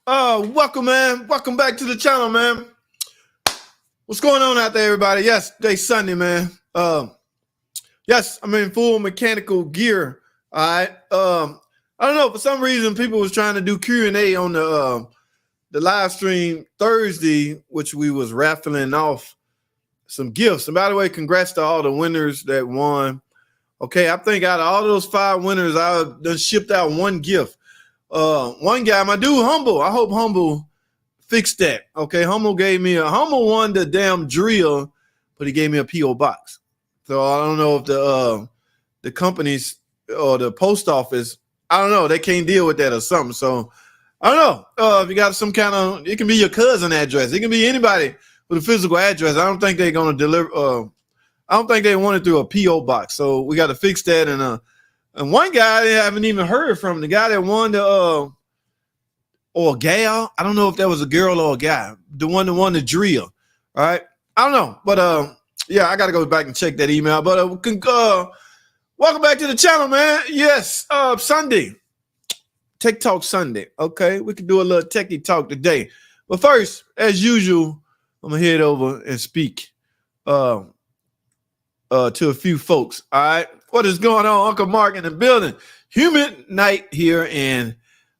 Welcome, man. Welcome back to the channel, man. What's going on out there, everybody? Yes, today's Sunday, man. Yes, I'm in full mechanical gear. All right. I don't know. For some reason, people was trying to do Q&A on the live stream Thursday, which we was raffling off some gifts. And by the way, congrats to all the winners that won. Okay, I think out of all those 5 winners, I done shipped out one gift. One guy, my dude Humble. I hope Humble fixed that. Okay, Humble won the damn drill, but he gave me a P.O. box. So I don't know if the companies or the post office, I don't know, they can't deal with that or something. So I don't know. If you got some kind of, it can be your cousin address. It can be anybody with a physical address. I don't think they're gonna deliver. I don't think they want it through a P.O. box. So we got to fix that. And one guy I haven't even heard from, the guy that won the or a gal. I don't know if that was a girl or a guy. The one that won the drill. All right. I don't know. But yeah, I gotta go back and check that email. But welcome back to the channel, man. Yes, Sunday. Tech Talk Sunday. Okay, we can do a little techie talk today. But first, as usual, I'm gonna head over and speak to a few folks. All right. What is going on? Uncle Mark in the building. Humid night here, and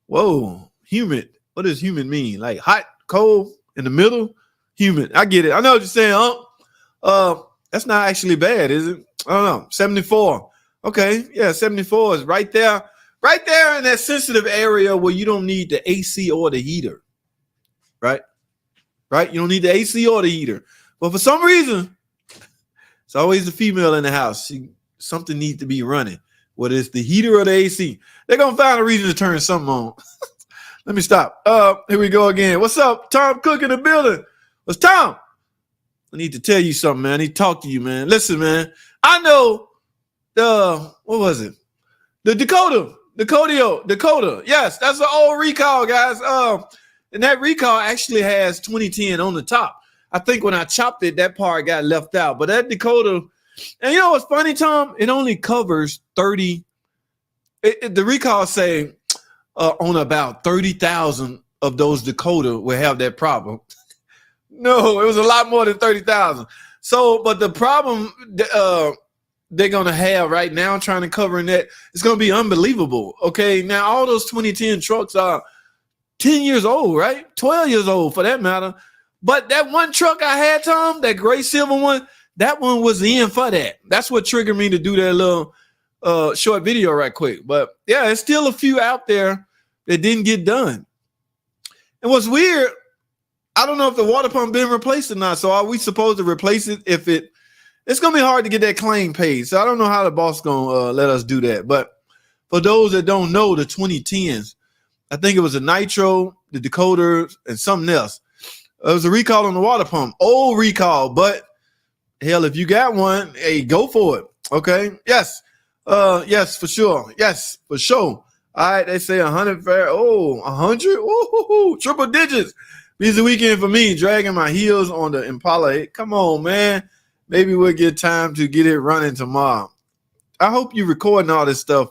whoa, humid. What does humid mean? Like hot, cold, in the middle? Humid. I get it. I know what you're saying, that's not actually bad, is it? I don't know. 74. Okay. Yeah, 74 is right there in that sensitive area where you don't need the AC or the heater. Right? Right? You don't need the AC or the heater. But for some reason, it's always the female in the house. Something needs to be running, whether it's the heater or the AC. They're going to find a reason to turn something on. Let me stop. Here we go again. What's up? Tom Cook in the building. What's Tom? I need to tell you something, man. I need to talk to you, man. Listen, man. I know what was it? The Dakota. Yes, that's an old recall, guys. And that recall actually has 2010 on the top. I think when I chopped it, that part got left out. But that Dakota, and you know what's funny, Tom? It only covers 30. The recall say on about 30,000 of those Dakota will have that problem. No, it was a lot more than 30,000. So, but the problem they're going to have right now trying to cover in that, it's going to be unbelievable. Okay, now all those 2010 trucks are 10 years old, right? 12 years old for that matter. But that one truck I had, Tom, that gray silver one, that one was in for that. That's what triggered me to do that little short video right quick. But yeah, there's still a few out there that didn't get done. And what's weird, I don't know if the water pump been replaced or not. So are we supposed to replace it if it's going to be hard to get that claim paid. So I don't know how the boss going to let us do that. But for those that don't know, the 2010s, I think it was a Nitro, the Dakota, and something else. It was a recall on the water pump. Old recall, but hell, if you got one, hey, go for it. Okay. Yes. Yes, for sure. Yes, for sure. All right. They say 100 fair. Oh, 100. Ooh, triple digits. Busy weekend for me, dragging my heels on the Impala. Hey, come on, man. Maybe we'll get time to get it running tomorrow. I hope you recording all this stuff,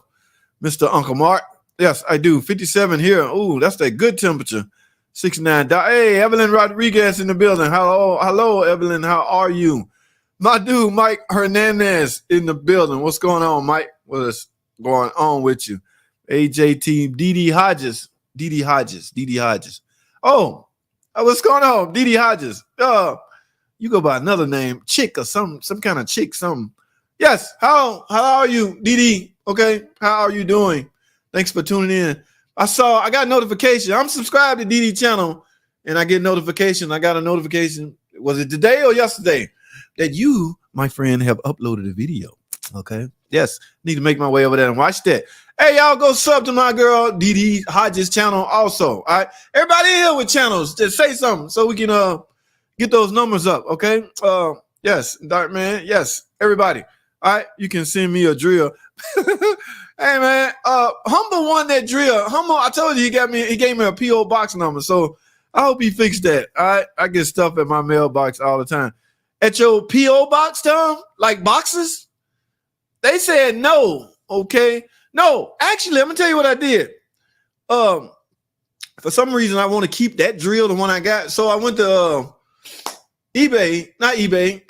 Mr. Uncle Mark. Yes, I do. 57 here. Ooh, that's that good temperature. 69. Hey, Evelyn Rodriguez in the building. Hello, Evelyn. How are you? My dude, Mike Hernandez in the building. What's going on, Mike? What's going on with you? AJ team, DD Hodges. Oh, what's going on? DD Hodges. You go by another name, Chick or some kind of chick, something. Yes. How are you, DD? Okay. How are you doing? Thanks for tuning in. I got a notification. I'm subscribed to DD channel and I get notification. I got a notification. Was it today or yesterday that you, my friend, have uploaded a video? Okay. Yes. Need to make my way over there and watch that. Hey, y'all go sub to my girl DD Hodges channel also. All right. Everybody in here with channels, just say something so we can get those numbers up. Okay. Yes, Dark Man. Yes, everybody. All right. You can send me a drill. Hey man, Humble won that drill. Humble, I told you he gave me a P.O. box number. So I hope he fixed that. All right. I get stuff at my mailbox all the time. At your P.O. box, Tom, like boxes, they said no. Okay. No, actually, I'm gonna tell you what I did. For some reason, I want to keep that drill, the one I got. So I went to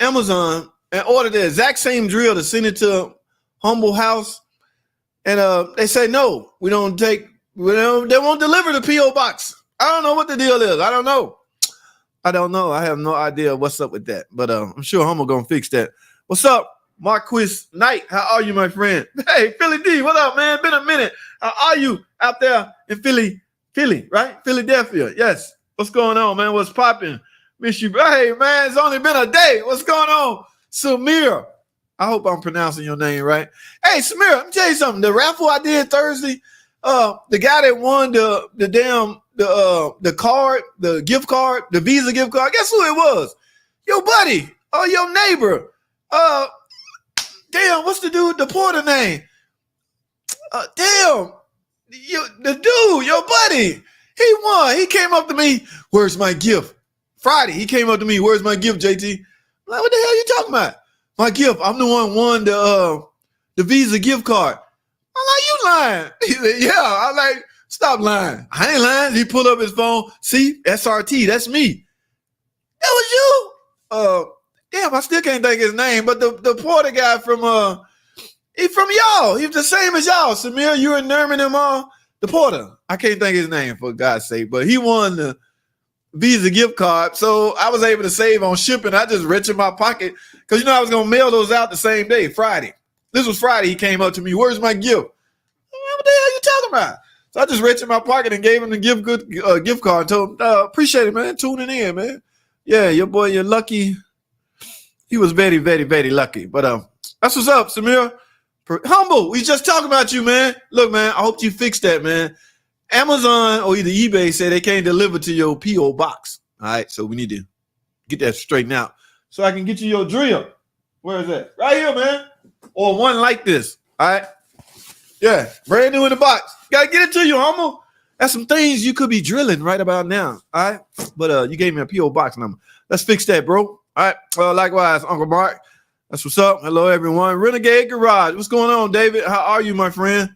Amazon, and ordered the exact same drill to send it to Humble House. And they say, no, they won't deliver the P.O. box. I don't know what the deal is. I don't know. I have no idea what's up with that. But I'm sure Humble going to fix that. What's up, Marquis Knight? How are you, my friend? Hey, Philly D, what up, man? Been a minute. How are you out there in Philly, right? Philadelphia. Yes. What's going on, man? What's popping? Miss you. Hey, man, it's only been a day. What's going on? Samir. I hope I'm pronouncing your name right. Hey, Samir, let me tell you something. The raffle I did Thursday, the guy that won the card, the gift card, the Visa gift card, guess who it was? Your buddy or your neighbor. Damn, what's the dude, the porter name? The dude, your buddy. He won. He came up to me. Where's my gift? Friday, he came up to me. Where's my gift, JT? I'm like, what the hell are you talking about? My gift. I'm the one who won the Visa gift card. I'm like, you lying? He said, yeah. I'm like, stop lying. I ain't lying. He pulled up his phone. See, SRT, that's me. That was you? Damn, I still can't think his name, but the porter guy from he's from y'all. He's the same as y'all. Samir, you and Nerman and all. The porter. I can't think his name for God's sake, but he won the Visa gift card. So I was able to save on shipping. I just reached in my pocket because I was gonna mail those out the same day, Friday. This was Friday. He came up to me. Where's my gift? What the hell are you talking about? So I just reached in my pocket and gave him the gift card and told him, appreciate it, man. Tuning in, man. Yeah, your boy, you're lucky. He was very, very, very lucky. But that's what's up, Samir. Humble, we just talking about you, man. Look, man, I hope you fix that, man. Amazon or either eBay said they can't deliver to your P.O. box. All right, so we need to get that straightened out so I can get you your drill. Where is that? Right here, man. Or one like this. All right. Yeah, brand new in the box. Gotta get it to you, Humble. That's some things you could be drilling right about now. All right. But you gave me a P.O. box number. Let's fix that, bro. All right. Likewise, Uncle Mark. That's what's up. Hello, everyone. Renegade Garage. What's going on, David? How are you, my friend?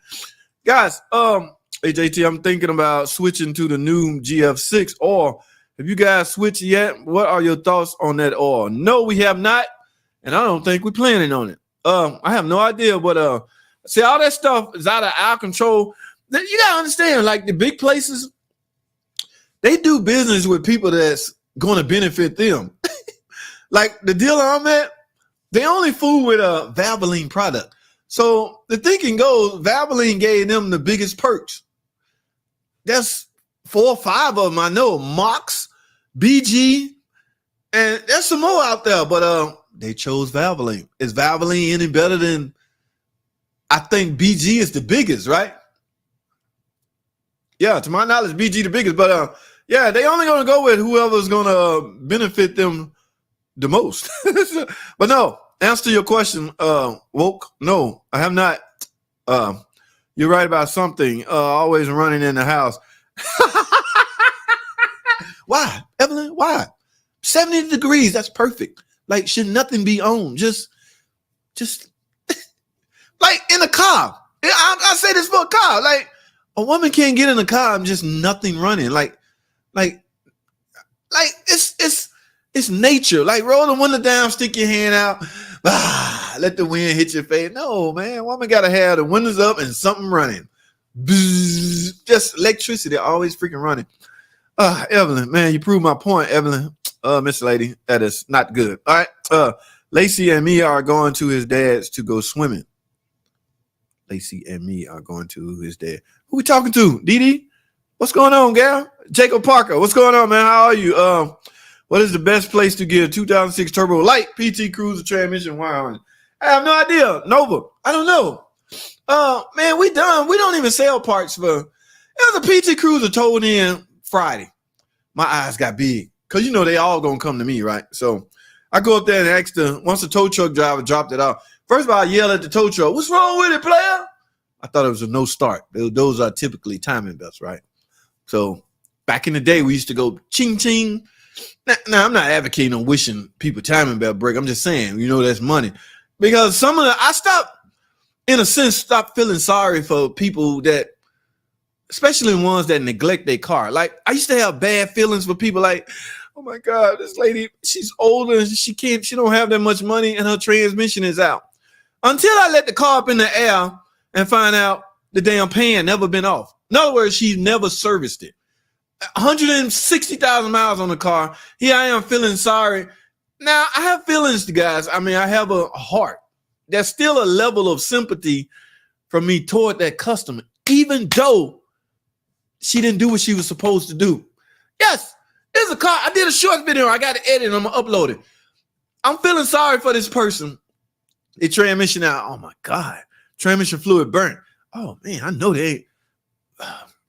Guys, hey, JT, I'm thinking about switching to the new GF6 oil. Have you guys switched yet? What are your thoughts on that oil? No, we have not, and I don't think we're planning on it. I have no idea, but see, all that stuff is out of our control. You gotta understand, like the big places, they do business with people that's going to benefit them. Like the dealer I'm at, they only fool with a Valvoline product. So the thinking goes, Valvoline gave them the biggest perks. There's 4 or 5 of them I know. Mox, BG, and there's some more out there, but they chose Valvoline. Is Valvoline any better than, I think BG is the biggest, right? Yeah, to my knowledge, BG the biggest, but yeah, they only gonna go with whoever's gonna benefit them the most. But no, answer your question, Woke. No, I have not. You're right about something. Always running in the house. Why, Evelyn? Why? 70 degrees. That's perfect. Like, should nothing be on? Just like in a car. I say this for a car. Like, a woman can't get in a car and just nothing running. Like it's nature. Like, roll the window down, stick your hand out. Let the wind hit your face. No, man. Woman got to have the windows up and something running. Bzz, just electricity always freaking running. Evelyn, man, you proved my point, Evelyn. Miss Lady, that is not good. All right. Lacey and me are going to his dad's to go swimming. Lacey and me are going to his dad. Who we talking to? Dee? What's going on, gal? Jacob Parker, what's going on, man? How are you? What is the best place to get a 2006 Turbo Light PT Cruiser transmission wire? I have no idea. Nova. I don't know. Man, we done. We don't even sell parts for. It was a PT Cruiser towed in Friday. My eyes got big because they all gonna come to me, right? So I go up there and ask once the tow truck driver dropped it off. First of all, I yell at the tow truck, "What's wrong with it, player?" I thought it was a no start. Those are typically timing belts, right? So back in the day, we used to go ching ching. Now I'm not advocating on wishing people timing belt break. I'm just saying, that's money. Because I stopped feeling sorry for people that especially ones that neglect their car. Like, I used to have bad feelings for people like, oh my God, this lady, she's older and she don't have that much money and her transmission is out. Until I let the car up in the air and find out the damn pan never been off. In other words, she never serviced it. 160,000 miles on the car. Here I am feeling sorry. Now, I have feelings, guys. I mean, I have a heart. There's still a level of sympathy from me toward that customer, even though she didn't do what she was supposed to do. Yes, there's a car. I did a short video. I got to edit and I'm going to upload it. I'm feeling sorry for this person. The transmission out. Oh, my God. Transmission fluid burnt. Oh, man, I know they ain't.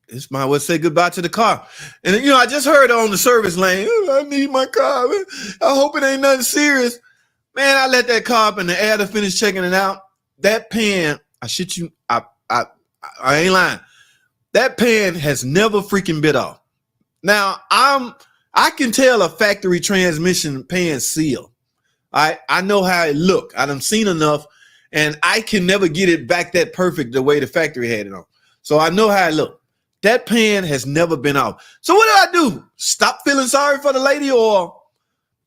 This might well say goodbye to the car. And, I just heard on the service lane, I need my car. Man. I hope it ain't nothing serious. Man, I let that car up in the air to finish checking it out. That pan, I shit you, I ain't lying. That pan has never freaking bit off. Now, I can tell a factory transmission pan seal. I know how it look. I done seen enough, and I can never get it back that perfect the way the factory had it on. So I know how it look. That pan has never been off. So what do? Stop feeling sorry for the lady or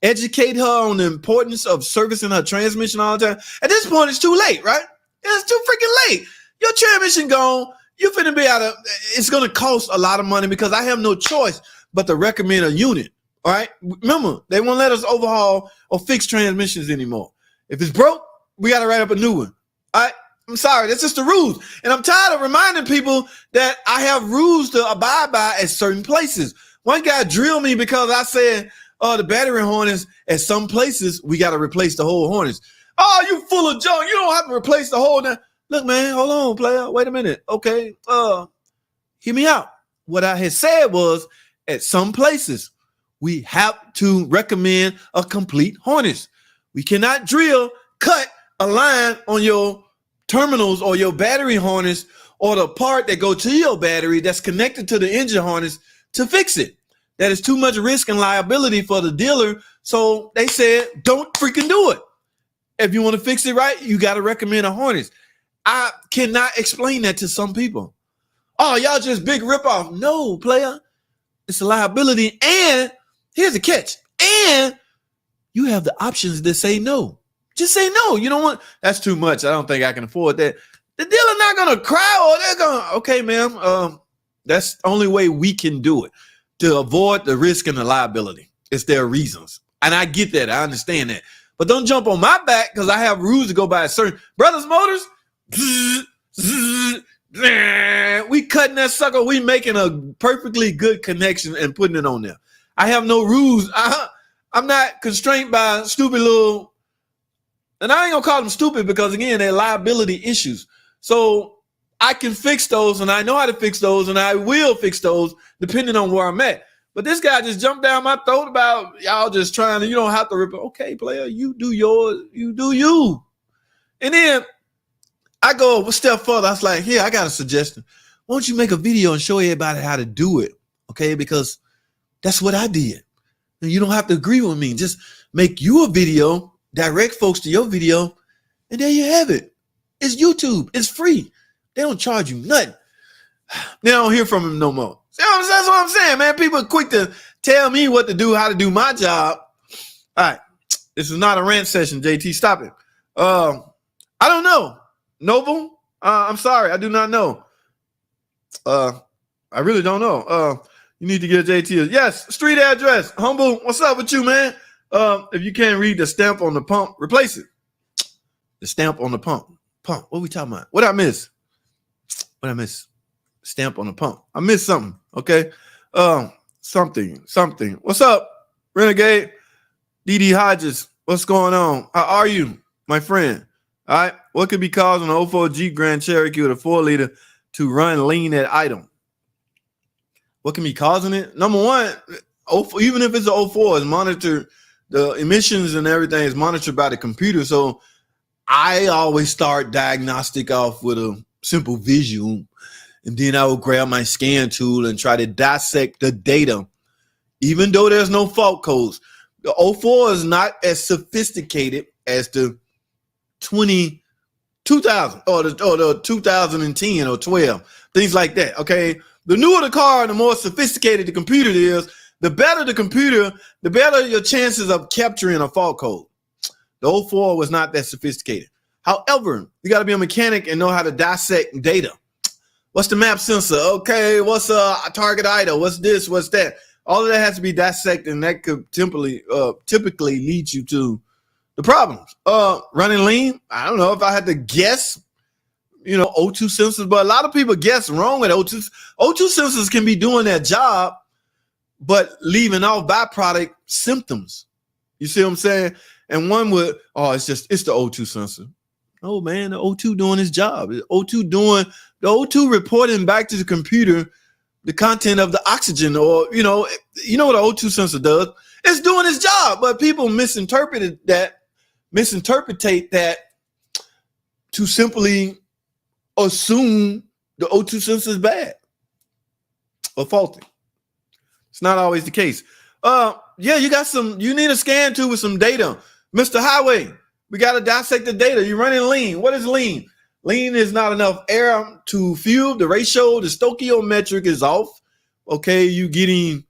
educate her on the importance of servicing her transmission all the time? At this point, it's too late, right? It's too freaking late. Your transmission gone. You're finna be out of, it's gonna cost a lot of money because I have no choice but to recommend a unit. All right. Remember, they won't let us overhaul or fix transmissions anymore. If it's broke, we got to write up a new one. All right. I'm sorry. That's just the rules. And I'm tired of reminding people that I have rules to abide by at certain places. One guy drilled me because I said, the battery harness at some places, we got to replace the whole harness. Oh, you full of junk. You don't have to replace the whole. Look, man, hold on, player. Wait a minute. Okay. Hear me out. What I had said was at some places, we have to recommend a complete harness. We cannot drill, cut a line on your terminals or your battery harness or the part that go to your battery that's connected to the engine harness to fix it. That is too much risk and liability for the dealer. So they said, don't freaking do it. If you want to fix it right, you got to recommend a harness. I cannot explain that to some people. Oh, y'all just big ripoff. No, player. It's a liability. And here's the catch. And you have the options to say no. Just say no. You don't want, that's too much. I don't think I can afford that. The dealer not going to cry or they're going to, okay, ma'am. That's the only way we can do it to avoid the risk and the liability. It's their reasons. And I get that. I understand that. But don't jump on my back because I have rules to go by. Certain Brothers Motors, we cutting that sucker. We making a perfectly good connection and putting it on there. I have no rules. I'm not constrained by stupid little, and I ain't gonna call them stupid because again, they're liability issues. So I can fix those and I know how to fix those and I will fix those depending on where I'm at. But this guy just jumped down my throat about y'all just trying to, you don't have to rip it. Okay, player, you do yours, you do you. And then I go a step further. I was like, here, I got a suggestion. Why don't you make a video and show everybody how to do it? Okay, because that's what I did. And you don't have to agree with me. Just make you a video, direct folks to your video, and there you have it. It's YouTube. It's free. They don't charge you nothing. They don't hear from him no more. That's what I'm saying, man. People are quick to tell me what to do, how to do my job. All right. This is not a rant session, JT. Stop it. I don't know. Noble? I'm sorry. I do not know. I really don't know. You need to get JT. Yes, street address. Humble, what's up with you, man? If you can't read the stamp on the pump, replace it. The stamp on the pump. Pump. What we talking about? What I miss? What I miss? Stamp on the pump. I missed something. Okay. Something. What's up, Renegade? DD Hodges. What's going on? How are you, my friend? All right. What could be causing an 04 Jeep Grand Cherokee with a 4-liter to run lean at idle? What can be causing it? Number one, even if it's an 04, it's monitored. The emissions and everything is monitored by the computer. So I always start diagnostic off with a simple visual. And then I will grab my scan tool and try to dissect the data. Even though there's no fault codes, the 04 is not as sophisticated as the 2000 or the 2010 or 12, things like that. Okay. The newer the car, the more sophisticated the computer is. The better the computer, the better your chances of capturing a fault code. The 04 was not that sophisticated. However, you got to be a mechanic and know how to dissect data. What's the map sensor? Okay, what's a target idle? What's this? What's that? All of that has to be dissected, and that could typically lead you to the problems. Running lean, I don't know if I had to guess, O2 sensors, but a lot of people guess wrong with O2s. O2 sensors can be doing their job, but leaving off byproduct symptoms. You see what I'm saying? And one would, it's the O2 sensor. Oh man, the O2 doing his job. The O2 reporting back to the computer the content of the oxygen, or you know what the O2 sensor does. It's doing its job, but people misinterpret that to simply assume the O2 sensor is bad or faulty. It's not always the case. You need a scan too with some data. Mr. Highway, we got to dissect the data. You're running lean. What is lean? Lean is not enough air to fuel. The ratio, the stoichiometric is off. Okay, you're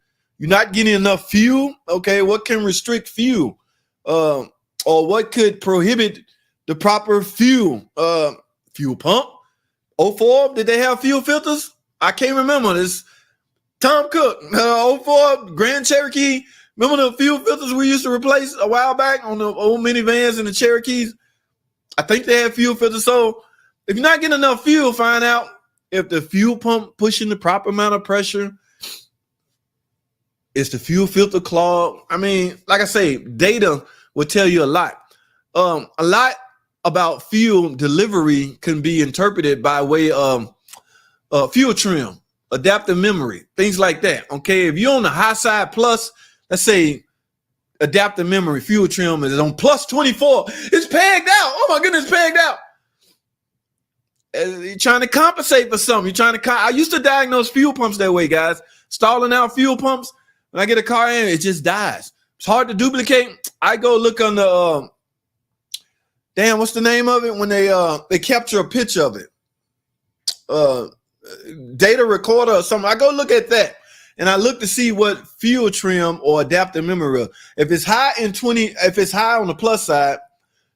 not getting enough fuel. Okay, what can restrict fuel? Or what could prohibit the proper fuel? Fuel pump. 04, did they have fuel filters? I can't remember this. Tom Cook, 04 Grand Cherokee. Remember the fuel filters we used to replace a while back on the old minivans and the Cherokees? I think they had fuel filters. So if you're not getting enough fuel, find out if the fuel pump pushing the proper amount of pressure. Is the fuel filter clogged? I mean, like I say, data will tell you a lot. A lot about fuel delivery can be interpreted by way of fuel trim, adaptive memory, things like that. Okay, if you're on the high side plus, let's say adaptive memory, fuel trim is on plus 24. It's pegged out. Oh my goodness, pegged out. You're trying to compensate for something. I used to diagnose fuel pumps that way, guys. Stalling out fuel pumps. When I get a car in, it just dies. It's hard to duplicate. I go look on the what's the name of it when they capture a picture of it? Data recorder or something. I go look at that and I look to see what fuel trim or adaptive memory. If it's high if it's high on the plus side,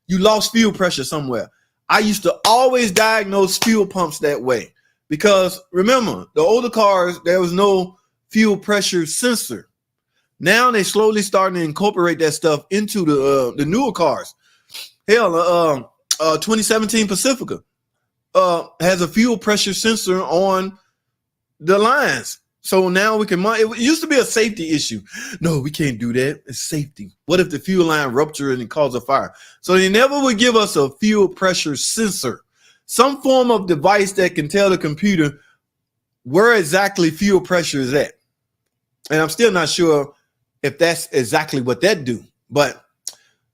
you lost fuel pressure somewhere. I used to always diagnose fuel pumps that way because remember, the older cars, there was no fuel pressure sensor. Now they slowly starting to incorporate that stuff into the newer cars. Hell, 2017 Pacifica has a fuel pressure sensor on the lines. So now we can, it used to be a safety issue. No, we can't do that. It's safety. What if the fuel line ruptured and cause a fire? So they never would give us a fuel pressure sensor, some form of device that can tell the computer where exactly fuel pressure is at. And I'm still not sure if that's exactly what that do. But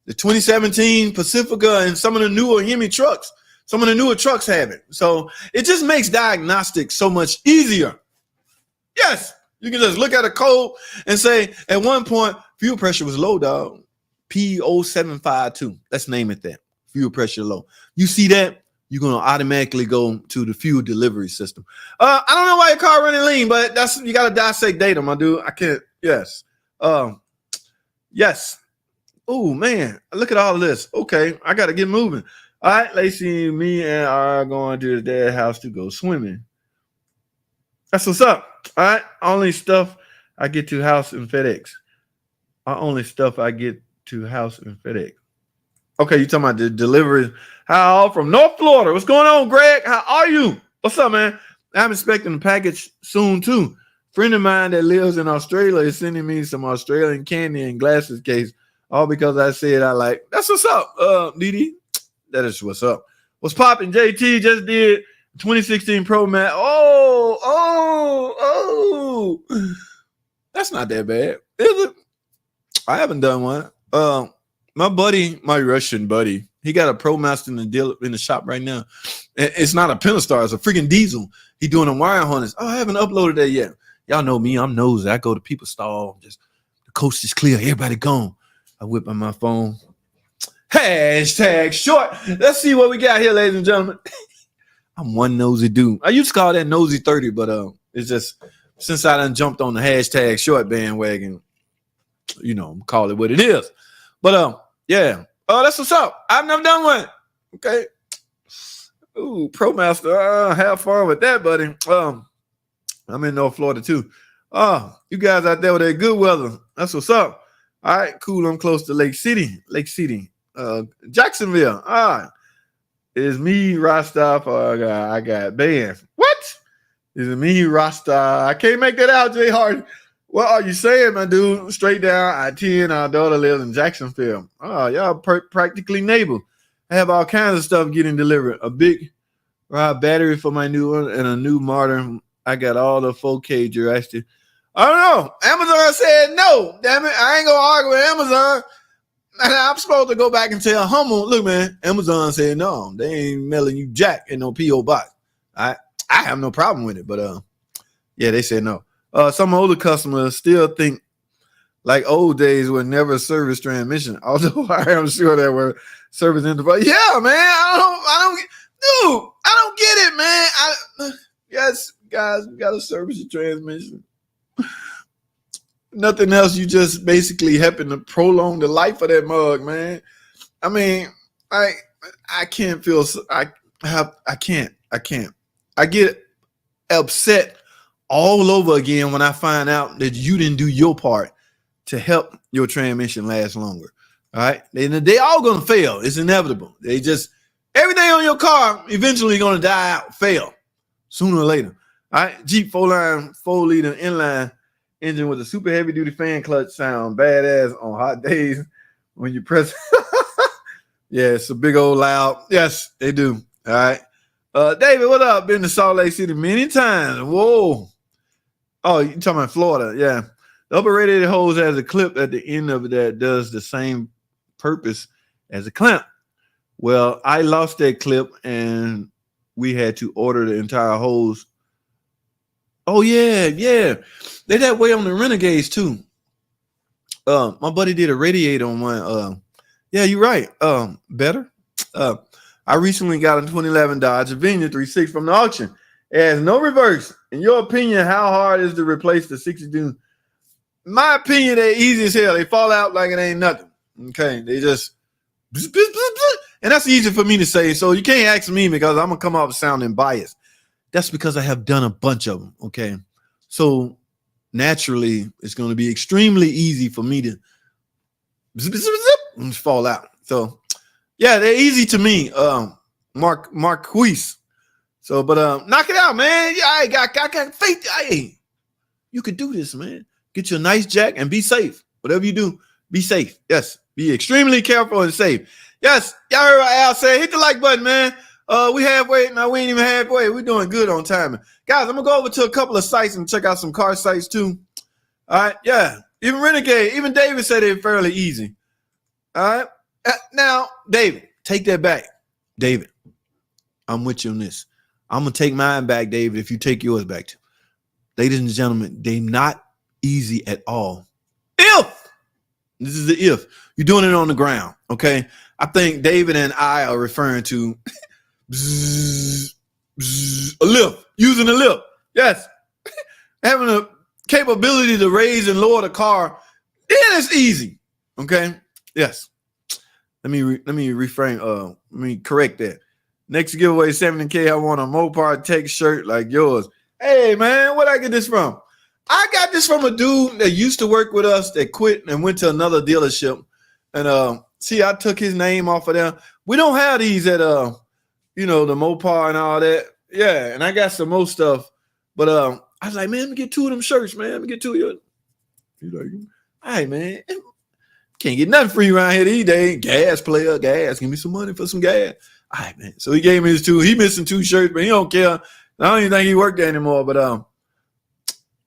the 2017 Pacifica and some of the newer Hemi trucks, some of the newer trucks have it. So it just makes diagnostics so much easier. Yes, you can just look at a code and say, at one point, fuel pressure was low, dog. P0752. Let's name it that. Fuel pressure low. You see that, you're going to automatically go to the fuel delivery system. I don't know why your car running lean, but you got to dissect data, my dude. I can't. Yes. Yes. Oh, man. Look at all of this. Okay, I got to get moving. All right, Lacey, me and I are going to his dad's house to go swimming. That's what's up. All right. Only stuff I get to house and FedEx. Okay, you talking about the delivery? How from North Florida? What's going on, Greg? How are you? What's up, man? I'm expecting a package soon too. Friend of mine that lives in Australia is sending me some Australian candy and glasses case, all because I said I like. That's what's up, Didi. That is what's up. What's popping? JT just did 2016 Pro Max. Oh, that's not that bad, is it? I haven't done one. My Russian buddy, he got a Pro Master in the shop right now. It's not a Pentastar, it's a freaking diesel. He doing a wire harness. Oh, I haven't uploaded that yet. Y'all know me, I'm nosy. I go to people's stall, just the coast is clear, everybody gone. I whip on my phone. Hashtag short. Let's see what we got here, ladies and gentlemen. I'm one nosy dude. I used to call that nosy 30, but It's just since I done jumped on the hashtag short bandwagon, call it what it is. But yeah. Oh, that's what's up. I've never done one. Okay. Ooh, ProMaster. Have fun with that, buddy. I'm in North Florida too. You guys out there with that good weather. That's what's up. All right, cool. I'm close to Lake City. Jacksonville. All right. Is me, Rasta, I got banned. What? Is it me, Rasta? I can't make that out, Jay Hardy. What are you saying, my dude? Straight down I-10. Our daughter lives in Jacksonville. Oh, y'all practically neighbor. I have all kinds of stuff getting delivered. A big battery for my new one and a new modern. I got all the 4K Jurassic. I don't know. Amazon said no. Damn it. I ain't going to argue with Amazon. I'm supposed to go back and tell Hummel, look, man, Amazon said no. They ain't mailing you jack in no P.O. box. I have no problem with it. But, yeah, they said no. Some older customers still think like old days were never service transmission. Although I am sure there were service interval. Yeah, man. I don't get it, man. Yes, guys, we got to service the transmission. Nothing else. You just basically helping to prolong the life of that mug, man. I mean, I can't feel. I can't. I get upset all over again when I find out that you didn't do your part to help your transmission last longer. All right, they all gonna fail. It's inevitable. Everything on your car eventually gonna die out, fail sooner or later. All right, Jeep 4-liter inline engine with a super heavy duty fan clutch sound badass on hot days when you press. Yeah, it's a big old loud. Yes, they do. All right. David, what up? Been to Salt Lake City many times. Whoa. Oh, you talking about Florida? Yeah. The upper radiator hose has a clip at the end of it that does the same purpose as a clamp. Well, I lost that clip and we had to order the entire hose. Oh, yeah. They that way on the Renegades, too. My buddy did a radiator on one. Yeah, you're right. Better. I recently got a 2011 Dodge Avenger 3.6 from the auction. It has no reverse. In your opinion, how hard is to replace the 62? My opinion, they're easy as hell. They fall out like it ain't nothing. Okay, they just, and that's easy for me to say. So you can't ask me because I'm gonna come off sounding biased. That's because I have done a bunch of them. Okay, so naturally, it's going to be extremely easy for me to fall out. So, yeah, they're easy to me. Marquise. So, but knock it out, man. Yeah, I got faith. Hey, you could do this, man. Get you a nice jack and be safe. Whatever you do, be safe. Yes, be extremely careful and safe. Yes, y'all heard what Al said. Hit the like button, man. We halfway. No, we ain't even halfway. We're doing good on timing. Guys, I'm going to go over to a couple of sites and check out some car sites too. All right. Yeah. Even Renegade, even David said they're fairly easy. All right. Now, David, take that back. David, I'm with you on this. I'm going to take mine back, David, if you take yours back too. Ladies and gentlemen, they're not easy at all. If this is the if you're doing it on the ground. Okay. I think David and I are referring to a lift, using a lift. Yes. Having a capability to raise and lower the car, then it's easy. Okay. Yes. Let me reframe. Let me correct that. Next giveaway, 70K. I want a Mopar Tech shirt like yours. Hey man, where'd I get this from? I got this from a dude that used to work with us that quit and went to another dealership. And see, I took his name off of there. We don't have these at the Mopar and all that. Yeah, and I got some more stuff. But I was like, man, let me get two of them shirts, man. Let me get two of yours. He's like, all right, man. Can't get nothing free around here these days. Gas, player, gas. Give me some money for some gas. All right, man. So he gave me his two. He missing two shirts, but he don't care. I don't even think he worked there anymore. But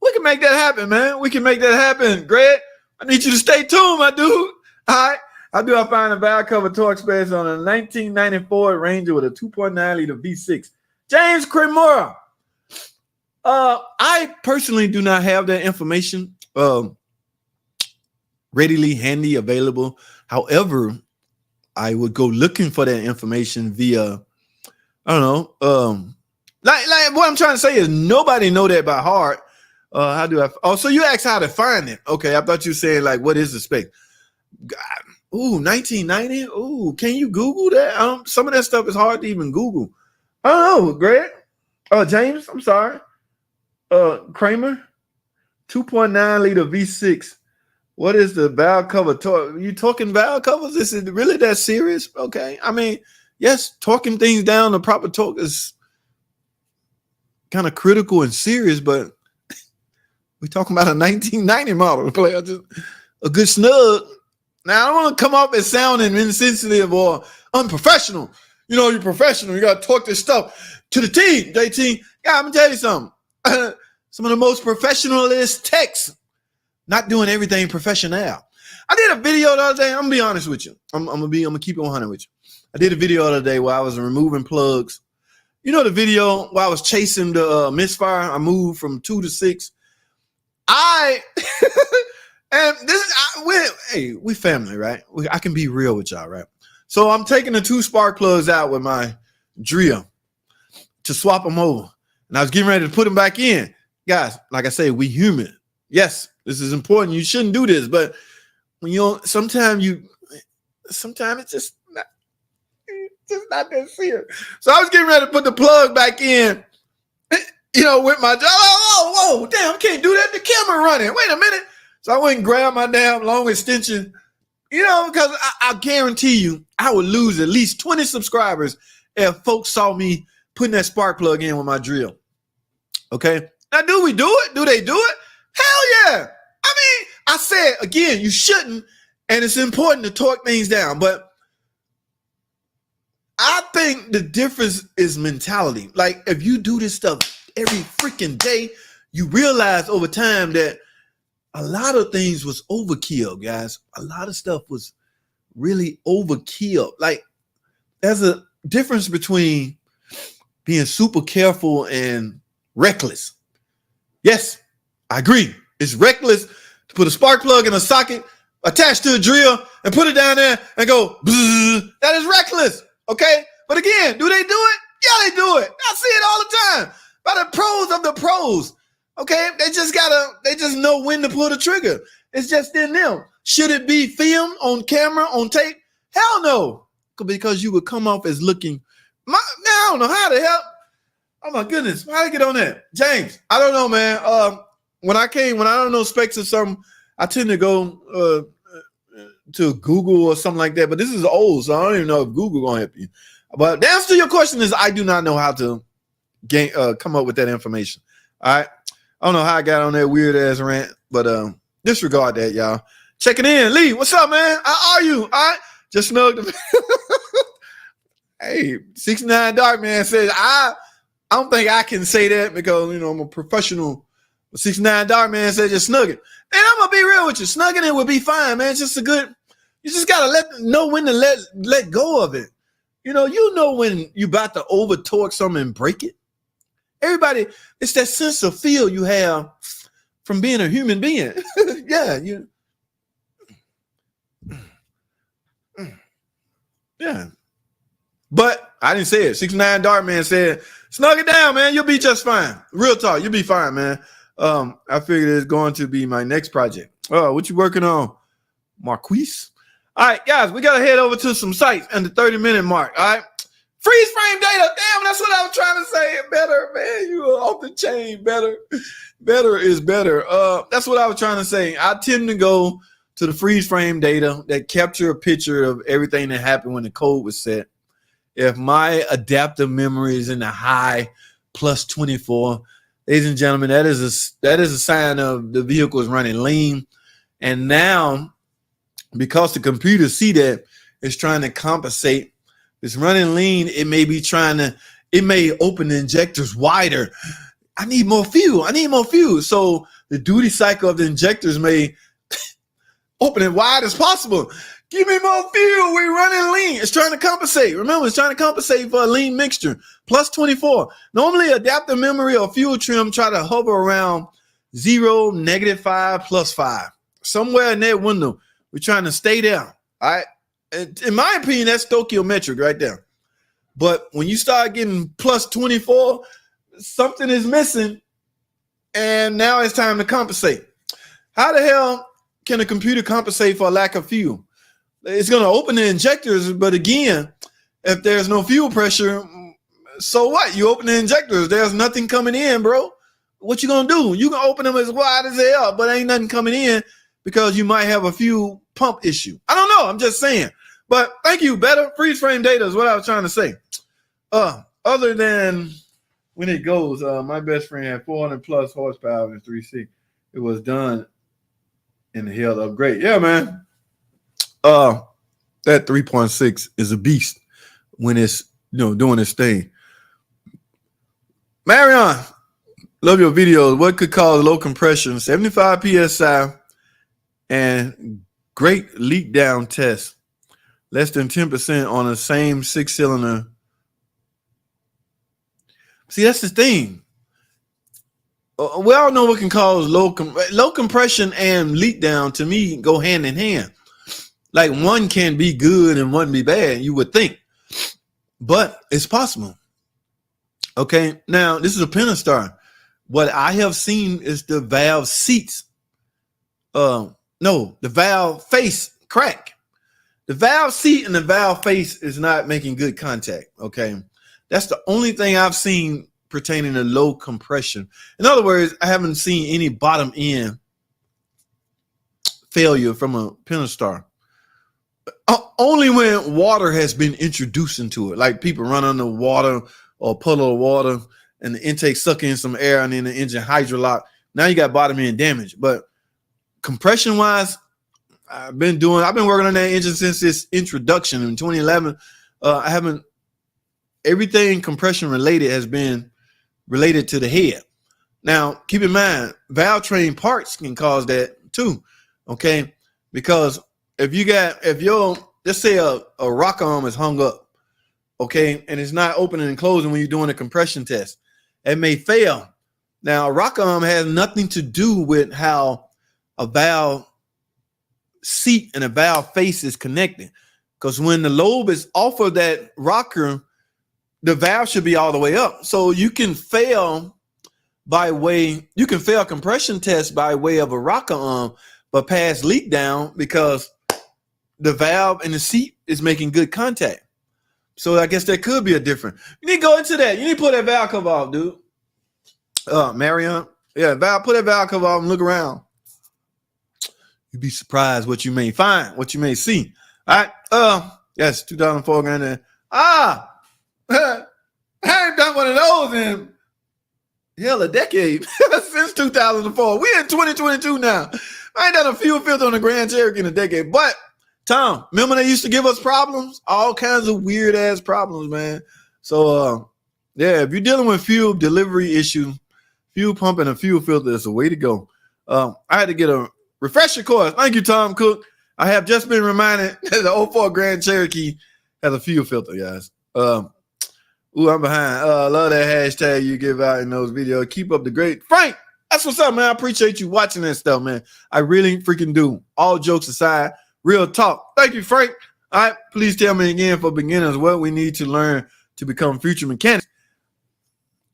we can make that happen, man. We can make that happen. Greg, I need you to stay tuned, my dude. All right. I find a valve cover torque space on a 1994 Ranger with a 2.9 liter V6. James Cremora. I personally do not have that information readily handy available. However, I would go looking for that information via, I don't know, like what I'm trying to say is nobody know that by heart. How do I? Oh, so you asked how to find it. Okay, I thought you were saying like, what is the spec? God, 1990. Ooh, can you Google that? Some of that stuff is hard to even Google. I don't know, Greg. James, I'm sorry. Kramer, 2.9 liter V6. What is the valve cover torque? You talking valve covers? Is it really that serious? Okay. I mean, yes, torquing things down the proper torque is kind of critical and serious, but we're talking about a 1990 model player. Just a good snug. Now, I don't want to come off as sounding insensitive or unprofessional. You know, you're professional. You got to talk this stuff to the team, JT. Yeah, I'm going to tell you something. Some of the most professionalist techs not doing everything professional. I did a video the other day. I'm gonna be honest with you. I'm gonna keep it 100 with you. I did a video the other day where I was removing plugs. You know the video where I was chasing the misfire. I moved from 2 to 6. We family, right? I can be real with y'all, right? So I'm taking the 2 spark plugs out with my drill to swap them over, and I was getting ready to put them back in. Guys, like I say, we human. Yes. This is important. You shouldn't do this, but when sometimes it's just not that serious. So I was getting ready to put the plug back in, with my whoa, damn, I can't do that. The camera running. Wait a minute. So I went and grabbed my damn long extension, because I guarantee you I would lose at least 20 subscribers if folks saw me putting that spark plug in with my drill. Okay. Now, do we do it? Do they do it? Hell yeah. I mean, I said, again, you shouldn't, and it's important to torque things down. But I think the difference is mentality. Like, if you do this stuff every freaking day, you realize over time that a lot of things was overkill, guys. A lot of stuff was really overkill. Like, there's a difference between being super careful and reckless. Yes, I agree. It's reckless to put a spark plug in a socket attached to a drill and put it down there and go, bzzz. That is reckless, okay? But again, do they do it? Yeah, they do it. I see it all the time by the pros of the pros, okay? They just know when to pull the trigger. It's just in them. Should it be filmed on camera, on tape? Hell no, because you would come off as looking, I don't know how the hell. Oh my goodness, how did I get on that? James, I don't know, man. When I don't know specs or something, I tend to go to Google or something like that. But this is old, so I don't even know if Google gonna help you. But the answer to your question is I do not know how to come up with that information. All right. I don't know how I got on that weird ass rant, but disregard that, y'all. Checking in. Lee, what's up, man? How are you? All right. Just snugged. Hey, 69 Dark Man says, I don't think I can say that because, I'm a professional. 69 Dark Man said just snug it. And I'm going to be real with you. Snugging it would be fine, man. It's just you just got to know when to let go of it. You know when you about to over torque something and break it. Everybody, it's that sense of feel you have from being a human being. Yeah. Yeah. But I didn't say it. 69 Dark Man said, snug it down, man. You'll be just fine. Real talk. You'll be fine, man. I figured it's going to be my next project. What you working on, Marquise? All right, guys, we got to head over to some sites in the 30-minute mark. All right. Freeze frame data. Damn, that's what I was trying to say. Better, man. You are off the chain. Better is better. That's what I was trying to say. I tend to go to the freeze frame data that capture a picture of everything that happened when the code was set. If my adaptive memory is in the high plus 24, ladies and gentlemen, that is a sign of the vehicle is running lean. And now, because the computer see that, it's trying to compensate. It's running lean. It may open the injectors wider. I need more fuel. So the duty cycle of the injectors may open it wide as possible. Give me more fuel. We're running lean. It's trying to compensate. Remember, it's trying to compensate for a lean mixture. Plus 24. Normally, adaptive memory or fuel trim try to hover around 0, -5, +5. Somewhere in that window, we're trying to stay there. All right. In my opinion, that's stoichiometric right there. But when you start getting plus 24, something is missing, and now it's time to compensate. How the hell can a computer compensate for a lack of fuel? It's going to open the injectors, but again, if there's no fuel pressure, so what? You open the injectors, there's nothing coming in, bro. What you gonna do? You can open them as wide as hell, but ain't nothing coming in because you might have a fuel pump issue. I don't know. I'm just saying. But thank you. Better freeze frame data is what I was trying to say. Other than when it goes, my best friend had 400 plus horsepower in 3C. It was done in the hell upgrade. Yeah, man. That 3.6 is a beast when it's doing its thing. Marion, love your videos. What could cause low compression? 75 psi and great leak down test. Less than 10% on the same 6-cylinder. See, that's the thing. We all know what can cause low compression and leak down. To me, go hand in hand. Like one can be good and one be bad, you would think. But it's possible. Okay, now this is a Pentastar. What I have seen is the valve seats. The valve face crack. The valve seat and the valve face is not making good contact. Okay, that's the only thing I've seen pertaining to low compression. In other words, I haven't seen any bottom end failure from a Pentastar. Only when water has been introduced into it, like people run under water or puddle of water and the intake suck in some air and then the engine hydrolock. Now you got bottom end damage. But compression wise, I've been working on that engine since its introduction in 2011. Everything compression related has been related to the head. Now, keep in mind, valve train parts can cause that too. Okay. Because let's say a rock arm is hung up, okay, and it's not opening and closing when you're doing a compression test, it may fail. Now, a rock arm has nothing to do with how a valve seat and a valve face is connected. Because when the lobe is off of that rocker, the valve should be all the way up. So you can fail compression tests by way of a rocker arm, but pass leak down because the valve and the seat is making good contact. So I guess there could be a difference. You need to go into that. You need to put that valve cover off, dude. Marion. Yeah, put that valve cover off and look around. You'd be surprised what you may find, what you may see. All right. Yes, 2004 Grand. I ain't done one of those in a decade. Since 2004. We in 2022 now. I ain't done a fuel filter on the Grand Cherokee in a decade. But Tom, remember they used to give us problems? All kinds of weird ass problems, man. So if you're dealing with fuel delivery issue, fuel pump and a fuel filter is a way to go. I had to get a refresher course. Thank you, Tom Cook. I have just been reminded that the 04 Grand Cherokee has a fuel filter, guys. I'm behind. Love that hashtag you give out in those videos. Keep up the great. Frank, that's what's up, man. I appreciate you watching that stuff, man. I really freaking do. All jokes aside, real talk. Thank you, Frank. All right, please tell me again for beginners what we need to learn to become future mechanics.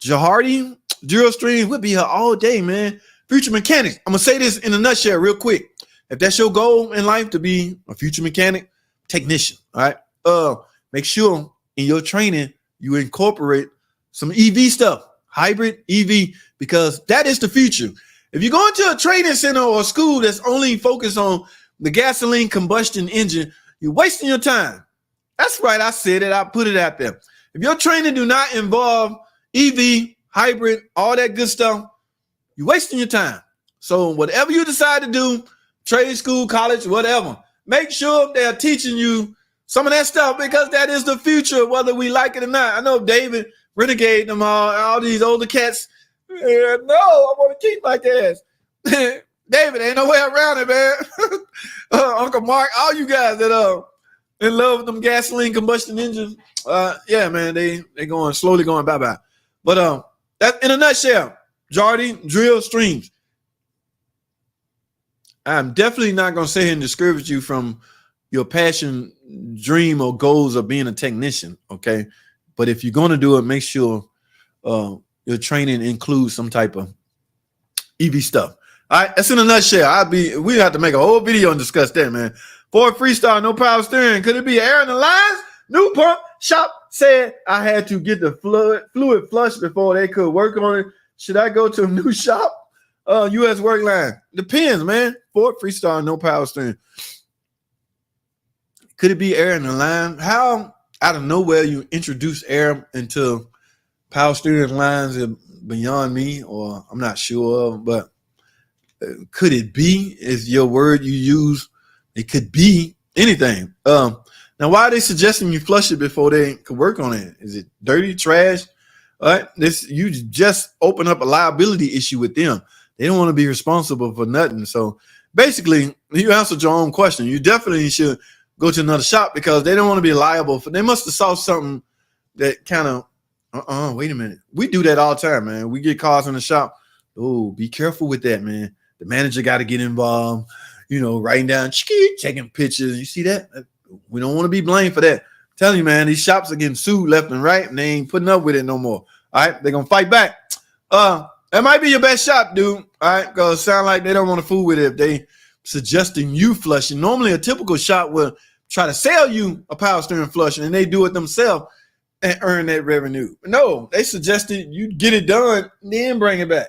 Jahardi, Drill Stream, we'll be here all day, man. Future mechanics. I'm going to say this in a nutshell real quick. If that's your goal in life to be a future mechanic, technician, all right? Make sure in your training you incorporate some EV stuff, hybrid EV, because that is the future. If you go into a training center or a school that's only focused on the gasoline combustion engine, you're wasting your time. That's right. I said it. I put it out there. If your training do not involve EV, hybrid, all that good stuff, you're wasting your time. So whatever you decide to do, trade school, college, whatever, make sure they're teaching you some of that stuff because that is the future, whether we like it or not. I know David, Renegade, them all these older cats. No, I want to keep my gas. David, ain't no way around it, man. Uncle Mark, all you guys that in love with them gasoline combustion engines, yeah, man, they slowly going bye-bye. But that in a nutshell, Jardy, Drill Streams. I'm definitely not going to sit here and discourage you from your passion, dream, or goals of being a technician, okay? But if you're going to do it, make sure your training includes some type of EV stuff. All right, that's in a nutshell. We have to make a whole video and discuss that, man. Ford Freestyle, no power steering. Could it be air in the lines? New pump shop said I had to get the fluid flushed before they could work on it. Should I go to a new shop? U.S. work line. Depends, man. Ford Freestyle, no power steering. Could it be air in the line? How out of nowhere you introduce air into power steering lines is beyond me, or I'm not sure, but could it be is your word you use. It could be anything. Now, why are they suggesting you flush it before they could work on it? Is it dirty, trash? All right, you just open up a liability issue with them. They don't want to be responsible for nothing. So basically, you answered your own question. You definitely should go to another shop because they don't want to be liable for. They must have saw something that kind of. Wait a minute. We do that all the time, man. We get cars in the shop. Oh, be careful with that, man. The manager got to get involved. Writing down, taking pictures. You see that? We don't want to be blamed for that. I'm telling you, man, these shops are getting sued left and right, and they ain't putting up with it no more. All right, they're gonna fight back. That might be your best shop, dude. All right, because it sounds like they don't want to fool with it if they suggesting you flushing. Normally, a typical shop will try to sell you a power steering flushing, and they do it themselves and earn that revenue. No, they suggested you get it done, then bring it back.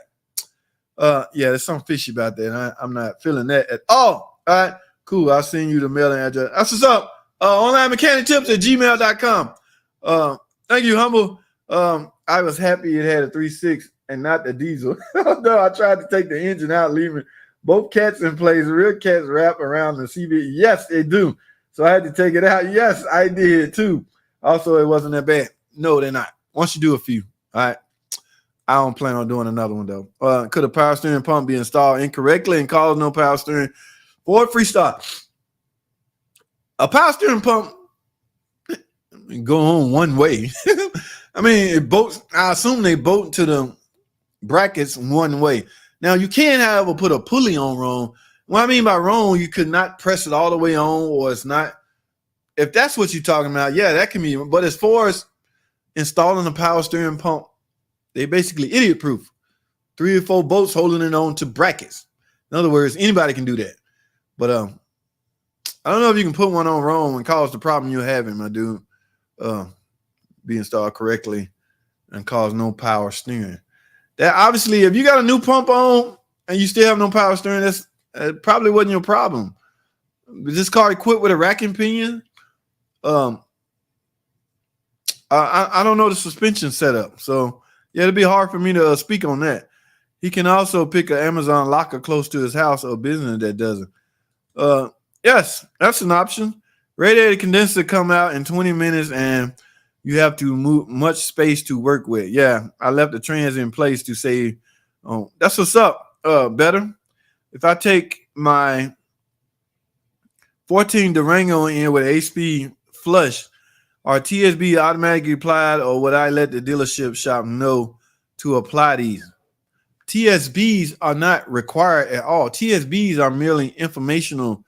Yeah, there's something fishy about that. I'm not feeling that at all. All right, cool. I'll send you the mailing address. That's what's up. Online mechanic tips at gmail.com. Thank you, Humble. I was happy it had a 3.6 and not the diesel. No, I tried to take the engine out, leaving both cats in place. Real cats wrap around the CV. Yes, they do. So I had to take it out. Yes, I did too. Also, it wasn't that bad. No, they're not. Once you do a few, all right. I don't plan on doing another one though. Could a power steering pump be installed incorrectly and cause no power steering? Ford Freestyle. A power steering pump go on one way. I mean, it bolts. I assume they bolt to the brackets one way. Now you can, however, put a pulley on wrong. What I mean by wrong, you could not press it all the way on, or it's not. If that's what you're talking about, yeah, that can be. But as far as installing a power steering pump, they basically idiot proof. 3 or 4 bolts holding it on to brackets. In other words, anybody can do that. But I don't know if you can put one on wrong and cause the problem you're having, my dude. Be installed correctly and cause no power steering. That obviously, if you got a new pump on and you still have no power steering, that's probably wasn't your problem. This car equipped with a racking pinion. I don't know the suspension setup, so yeah, it'd be hard for me to speak on that. He can also pick an Amazon locker close to his house or business that doesn't. Yes, that's an option. Radiator condenser come out in 20 minutes and you have to move much space to work with. Yeah, I left the trans in place to save. Oh, that's what's up. Better. If I take my 14 Durango in with 8-speed flush, are TSB automatically applied, or would I let the dealership shop know to apply these? TSBs are not required at all. TSBs are merely informational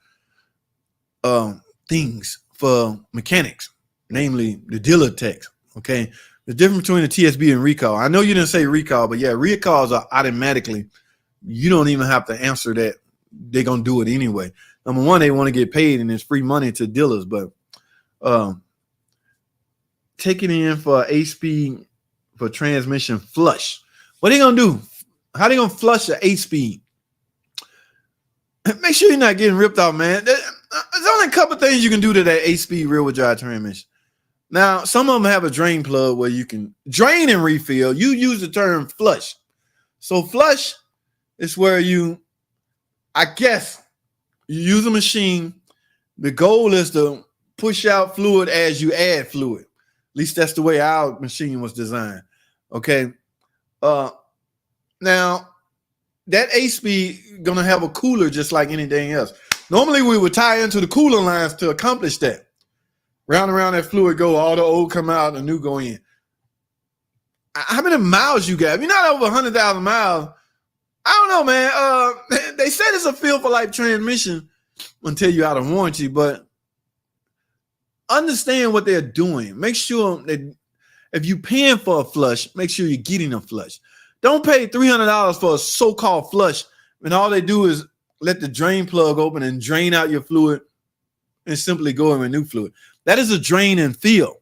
things for mechanics, namely the dealer techs. Okay, the difference between a TSB and recall. I know you didn't say recall, but yeah, recalls are automatically. You don't even have to answer that. They're gonna do it anyway. Number one, they want to get paid, and it's free money to dealers. But taking it in for 8-speed for transmission flush. What are they gonna do? How they gonna flush an 8-speed? Make sure you're not getting ripped off, man. There's only a couple things you can do to that 8-speed rear-wheel drive transmission. Now, some of them have a drain plug where you can drain and refill. You use the term flush. So flush is where you, I guess, you use a machine. The goal is to push out fluid as you add fluid. At least that's the way our machine was designed. Okay. Now, that 8-speed gonna have a cooler just like anything else. Normally, we would tie into the cooler lines to accomplish that. Round and round that fluid go, all the old come out, the new go in. How many miles you got? If you're not over 100,000 miles, I don't know, man. They said it's a feel for life transmission until you're out of warranty, but understand what they're doing. Make sure that if you're paying for a flush, make sure you're getting a flush. Don't pay $300 for a so-called flush when all they do is let the drain plug open and drain out your fluid and simply go in with new fluid. That is a drain and fill.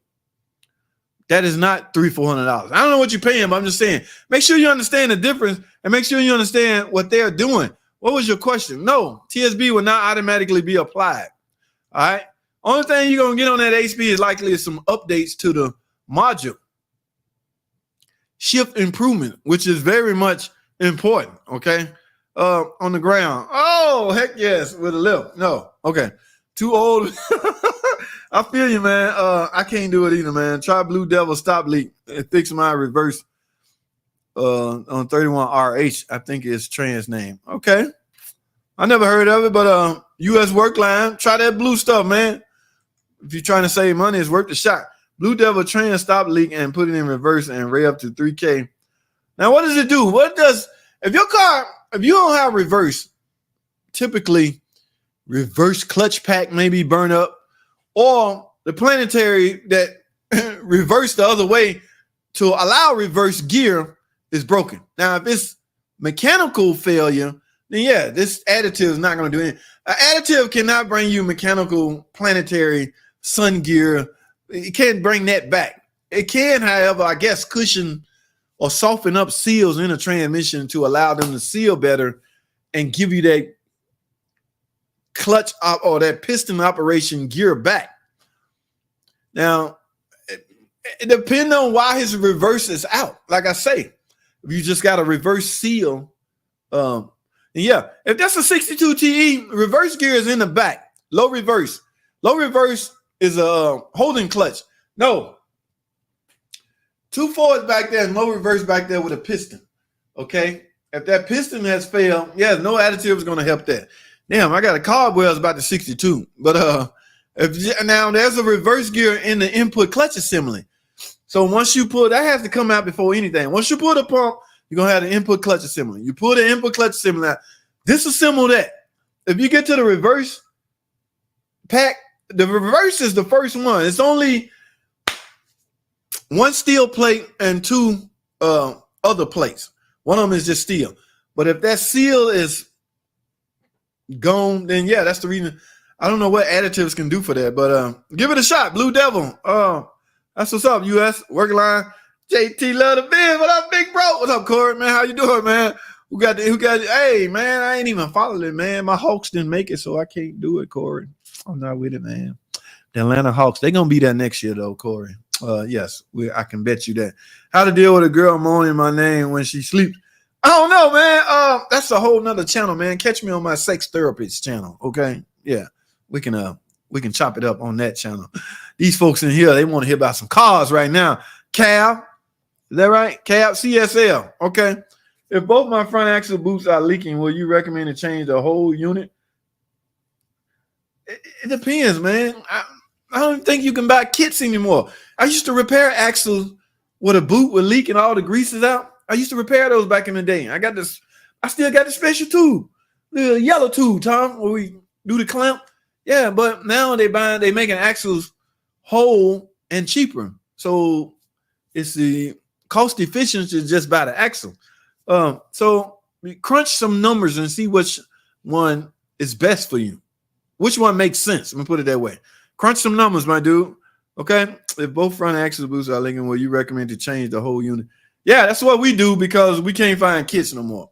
That is not $300-400. I don't know what you're paying, but I'm just saying, make sure you understand the difference and make sure you understand what they're doing. What was your question? No, TSB will not automatically be applied. All right. Only thing you're going to get on that HB is likely some updates to the module. Shift improvement, which is very much important. Okay. On the ground. Oh, heck yes. With a lift. No. Okay. Too old. I feel you, man. I can't do it either, man. Try Blue Devil stop leak and fix my reverse on 31RH. I think it's trans name. Okay. I never heard of it, but US work line. Try that blue stuff, man. If you're trying to save money, it's worth the shot. Blue Devil trans stop leak and put it in reverse and rev up to 3K. Now, what does it do? If your car, if you don't have reverse, typically reverse clutch pack maybe burn up, or the planetary that reverse the other way to allow reverse gear is broken. Now, if it's mechanical failure, then yeah, this additive is not going to do anything. An additive cannot bring you mechanical planetary sun gear. It can't bring that back. It can, however, I guess, cushion or soften up seals in a transmission to allow them to seal better and give you that clutch op or that piston operation gear back. Now, it depends on why his reverse is out. Like I say, if you just got a reverse seal, yeah, if that's a 62 TE, reverse gear is in the back. Low reverse. Low reverse is a holding clutch. No. 2 forwards back there and low reverse back there with a piston. Okay? If that piston has failed, yeah, no additive is going to help that. Damn, I got a cardwell about the 62. But now there's a reverse gear in the input clutch assembly. So once you pull, that has to come out before anything. Once you pull the pump, you're going to have the input clutch assembly. You pull the input clutch assembly out, disassemble that. If you get to the reverse pack, the reverse is the first one. It's only one steel plate and 2 other plates. One of them is just steel. But if that seal is gone, then yeah, that's the reason. I don't know what additives can do for that, but give it a shot. Blue Devil. That's what's up, US work line. JT love the biz. What up, big bro? What's up, Corey? Man, how you doing, man? Who got hey, man, I ain't even followed it, man. My Hawks didn't make it, so I can't do it, Corey. I'm not with it, man. The Atlanta Hawks, they're gonna be there next year, though, Corey. Yes, I can bet you that. How to deal with a girl moaning my name when she sleeps? I don't know, man. That's a whole nother channel, man. Catch me on my sex therapist channel, okay? Yeah, we can chop it up on that channel. These folks in here, they want to hear about some cars right now. Cal, is that right? Cal CSL, okay. If both my front axle boots are leaking, will you recommend to change the whole unit? It depends, man. I don't think you can buy kits anymore. I used to repair axles with a boot with leak and all the grease is out. I used to repair those back in the day. I still got the special tube, the yellow tube, Tom, where we do the clamp. Yeah, but now they making axles whole and cheaper. So it's the cost efficiency is just by the axle. So we crunch some numbers and see which one is best for you. Which one makes sense? Let me put it that way. Crunch some numbers, my dude. Okay. If both front axle boots are leaking, will you recommend to change the whole unit? Yeah, that's what we do because we can't find kits no more.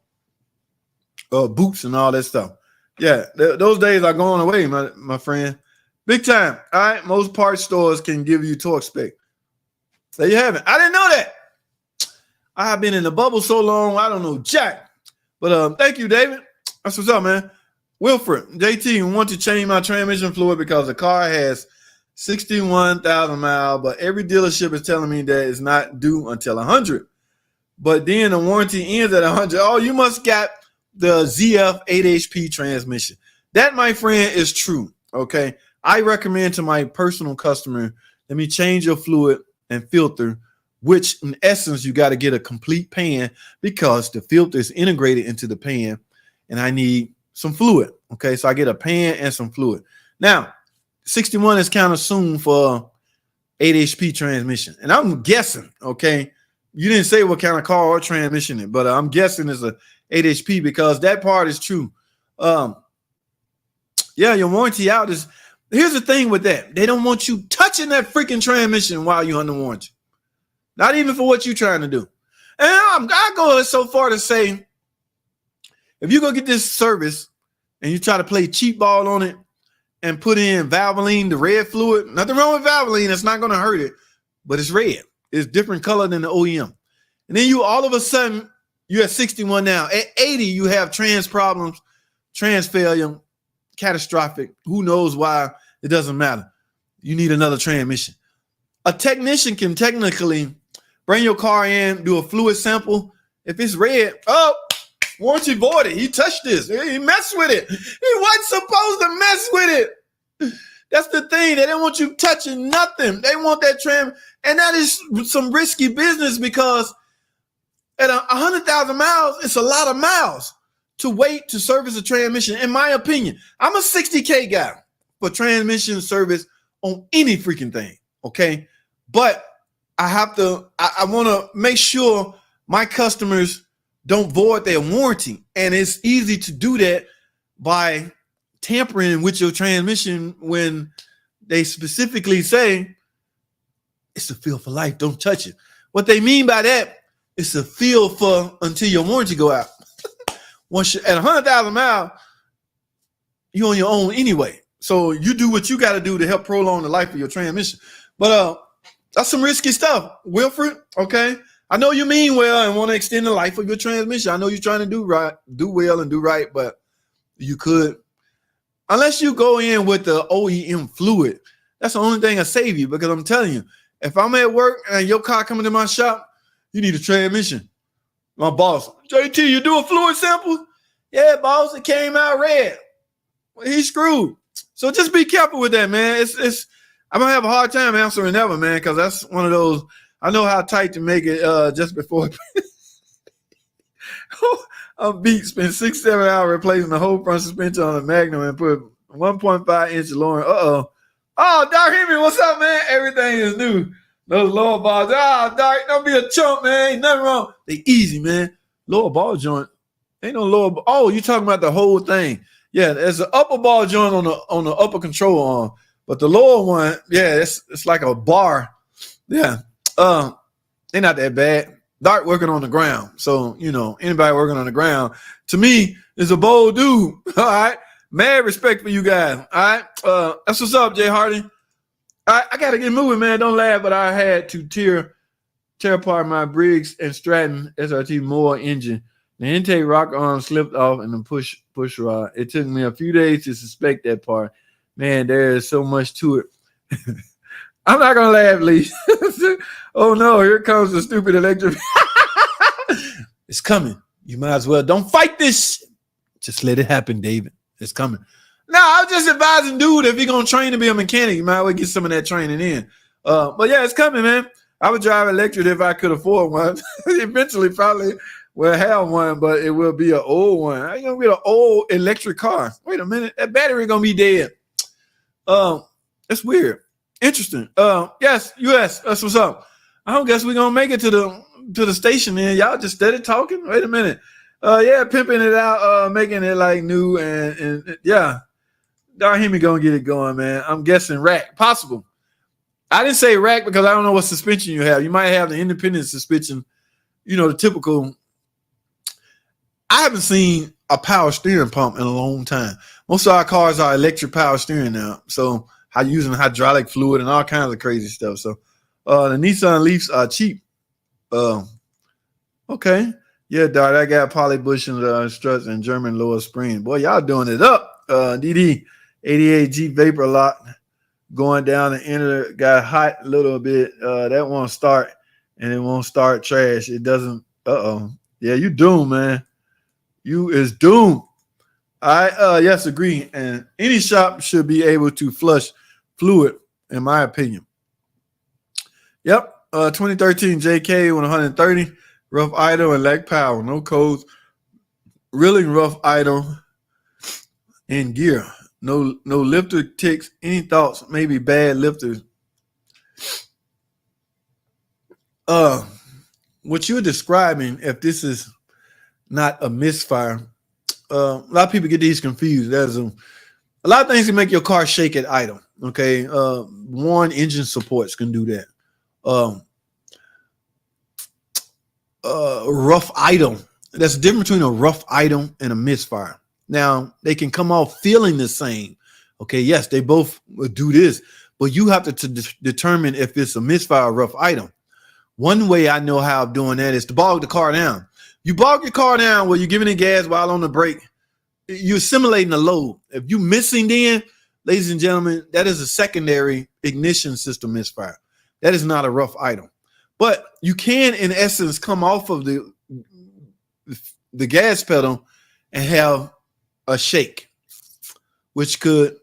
Boots and all that stuff. Yeah, those days are going away, my friend. Big time. All right. Most parts stores can give you torque spec. There you have it. I didn't know that. I have been in the bubble so long, I don't know jack. But thank you, David. That's what's up, man. Wilfred, JT, want to change my transmission fluid because the car has 61,000 miles, but every dealership is telling me that it's not due until 100. But then the warranty ends at 100. Oh, you must got the ZF 8HP transmission. That, my friend, is true. Okay. I recommend to my personal customer, let me change your fluid and filter, which in essence, you got to get a complete pan because the filter is integrated into the pan and I need some fluid. Okay. So I get a pan and some fluid. Now, 61 is kind of soon for 8 HP transmission. And I'm guessing, okay, you didn't say what kind of car or transmission it, but I'm guessing it's a 8 HP because that part is true. Yeah, your warranty out is, here's the thing with that. They don't want you touching that freaking transmission while you're under warranty. Not even for what you're trying to do. And I go so far to say, if you go get this service and you try to play cheap ball on it and put in Valvoline, the red fluid, nothing wrong with Valvoline, it's not going to hurt it, but it's red. It's different color than the OEM. And then you all of a sudden, you're at 61 now. At 80, you have trans problems, trans failure, catastrophic. Who knows why? It doesn't matter. You need another transmission. A technician can technically bring your car in, do a fluid sample. If it's red, oh, warranty voided. He touched this. He messed with it. He wasn't supposed to mess with it. That's the thing. They don't want you touching nothing. They want that tram. And that is some risky business because at 100,000 miles, it's a lot of miles to wait to service a transmission. In my opinion, I'm a 60K guy for transmission service on any freaking thing. Okay. But I want to make sure my customers don't void their warranty. And it's easy to do that by tampering with your transmission when they specifically say it's a feel for life. Don't touch it. What they mean by that, it's a feel for until your warranty go out. Once you're at 100,000 miles, you're on your own anyway. So you do what you got to do to help prolong the life of your transmission. But that's some risky stuff, Wilfred. Okay, I know you mean well and want to extend the life of your transmission. I know you're trying to do well and do right, but you could, unless you go in with the OEM fluid. That's the only thing that save you, because I'm telling you, if I'm at work and your car coming to my shop, you need a transmission. My boss, JT, you do a fluid sample? Yeah, boss, it came out red. Well, he's screwed. So just be careful with that, man. I'm gonna have a hard time answering that one, man, because that's one of those. I know how tight to make it just before. A beat spent 6-7 hours replacing the whole front suspension on a Magnum and put 1.5 inch lowering. Oh, Doc Henry, what's up, man? Everything is new. Those lower balls. Doc, don't be a chump, man. Ain't nothing wrong. They easy, man. Lower ball joint. Ain't no lower. Oh, you talking about the whole thing? Yeah, there's an upper ball joint on the upper control arm, but the lower one, yeah, it's like a bar. Yeah, they're not that bad. Doc working on the ground, so anybody working on the ground, to me, is a bold dude. All right, mad respect for you guys. All right, that's what's up, Jay Hardy. I gotta get moving, man. Don't laugh, but I had to tear apart my Briggs and Stratton SRT Moore engine. The intake rock arm slipped off and the push rod. It took me a few days to suspect that part. Man, there is so much to it. I'm not gonna laugh, Lee. Oh no, here comes the stupid electric. It's coming. You might as well don't fight this. Just let it happen, David. It's coming. No, I'm just advising, dude, if you're gonna train to be a mechanic, you might as well get some of that training in. But yeah, it's coming, man. I would drive electric if I could afford one. Eventually, probably will have one, but it will be an old one. I ain't gonna get an old electric car. Wait a minute, that battery gonna be dead. It's weird. Interesting. Yes, US. That's what's up. I don't guess we're gonna make it to the station, man. Y'all just steady talking. Wait a minute. Yeah, pimping it out, making it like new and yeah. Don't hear me gonna get it going, man. I'm guessing rack. Possible. I didn't say rack because I don't know what suspension you have. You might have the independent suspension, the typical. I haven't seen a power steering pump in a long time. Most of our cars are electric power steering now. So using hydraulic fluid and all kinds of crazy stuff. So the Nissan Leafs are cheap. Okay. Yeah, Dart, I got poly bushing struts and German lower spring. Boy, y'all doing it up. DD 88 Jeep Vapor Lock going down the inner got hot a little bit. That won't start and it won't start trash. It doesn't. Yeah, you doomed, man. You is doomed. I yes, agree. And any shop should be able to flush fluid, in my opinion. Yep. 2013 JK 130, rough idle and lack power, no codes, really rough idle in gear, no lifter ticks. Any thoughts? Maybe bad lifters. uh, what you're describing, if this is not a misfire, a lot of people get these confused. There's a lot of things can make your car shake at idle. Okay, one, engine supports can do that. Um, rough idle. That's the difference between a rough idle and a misfire. Now they can come off feeling the same. Okay, yes, they both do this, but you have to determine if it's a misfire or rough idle. One way I know how of doing that is to bog the car down. You bog your car down where you're giving it gas while on the brake. You're simulating a load. If you're missing, then, ladies and gentlemen, that is a secondary ignition system misfire. That is not a rough idle. But you can, in essence, come off of the gas pedal and have a shake, which could,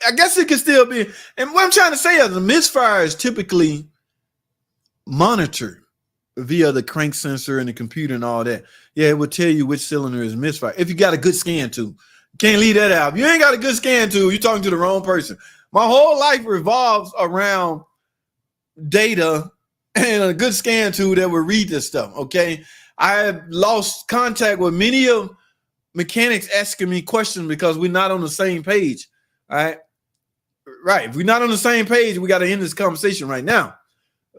I guess it could still be. And what I'm trying to say is the misfire is typically monitored via the crank sensor and the computer and all that. Yeah, it will tell you which cylinder is misfire. If you got a good scan tool, can't leave that out. If you ain't got a good scan tool, you're talking to the wrong person. My whole life revolves around data and a good scan tool that will read this stuff. Okay, I have lost contact with many of mechanics asking me questions because we're not on the same page. All right, right. If we're not on the same page, we got to end this conversation right now.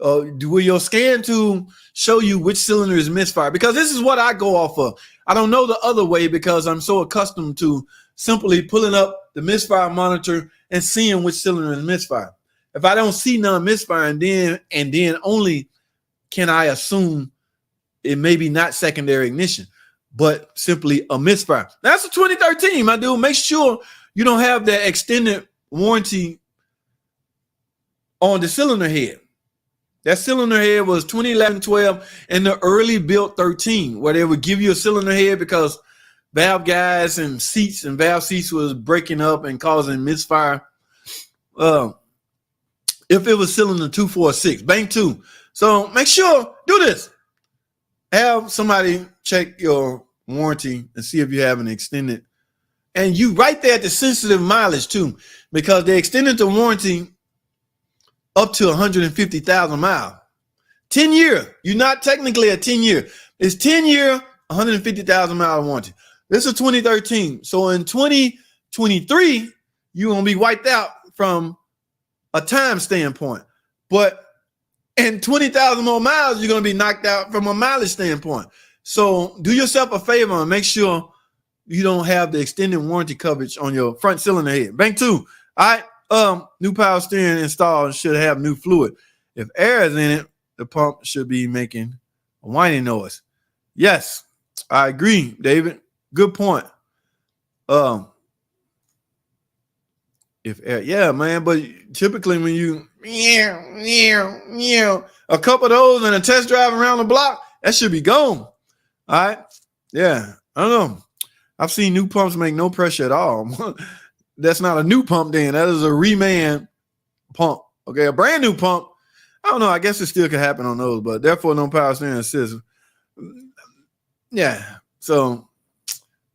Will your scan tool show you which cylinder is misfire? Because this is what I go off of. I don't know the other way because I'm so accustomed to simply pulling up the misfire monitor and seeing which cylinder is misfire. If I don't see none misfire, and then only can I assume it may be not secondary ignition, but simply a misfire. That's a 2013, my dude. Make sure you don't have that extended warranty on the cylinder head. That cylinder head was 2011, 12, and the early built 13, where they would give you a cylinder head because valve guides and seats and valve seats was breaking up and causing misfire. If it was cylinder 246, bank 2. So make sure, do this. Have somebody check your warranty and see if you have an extended. And you right there at the sensitive mileage too, because they extended the warranty up to 150,000 miles. 10 year. You're not technically a 10 year. It's 10 year, 150,000 mile warranty. This is 2013. So in 2023, you're going to be wiped out from a time standpoint. But in 20,000 more miles, you're going to be knocked out from a mileage standpoint. So do yourself a favor and make sure you don't have the extended warranty coverage on your front cylinder head. Bank 2. All right. New power steering installed should have new fluid. If air is in it, the pump should be making a whining noise. Yes, I agree, David. Good point. If air, yeah, man, but typically when you a couple of those and a test drive around the block, that should be gone. All right. Yeah, I don't know. I've seen new pumps make no pressure at all. That's not a new pump then. That is a reman pump. Okay, a brand new pump. I don't know. I guess it still could happen on those, but therefore no power steering assist. Yeah. So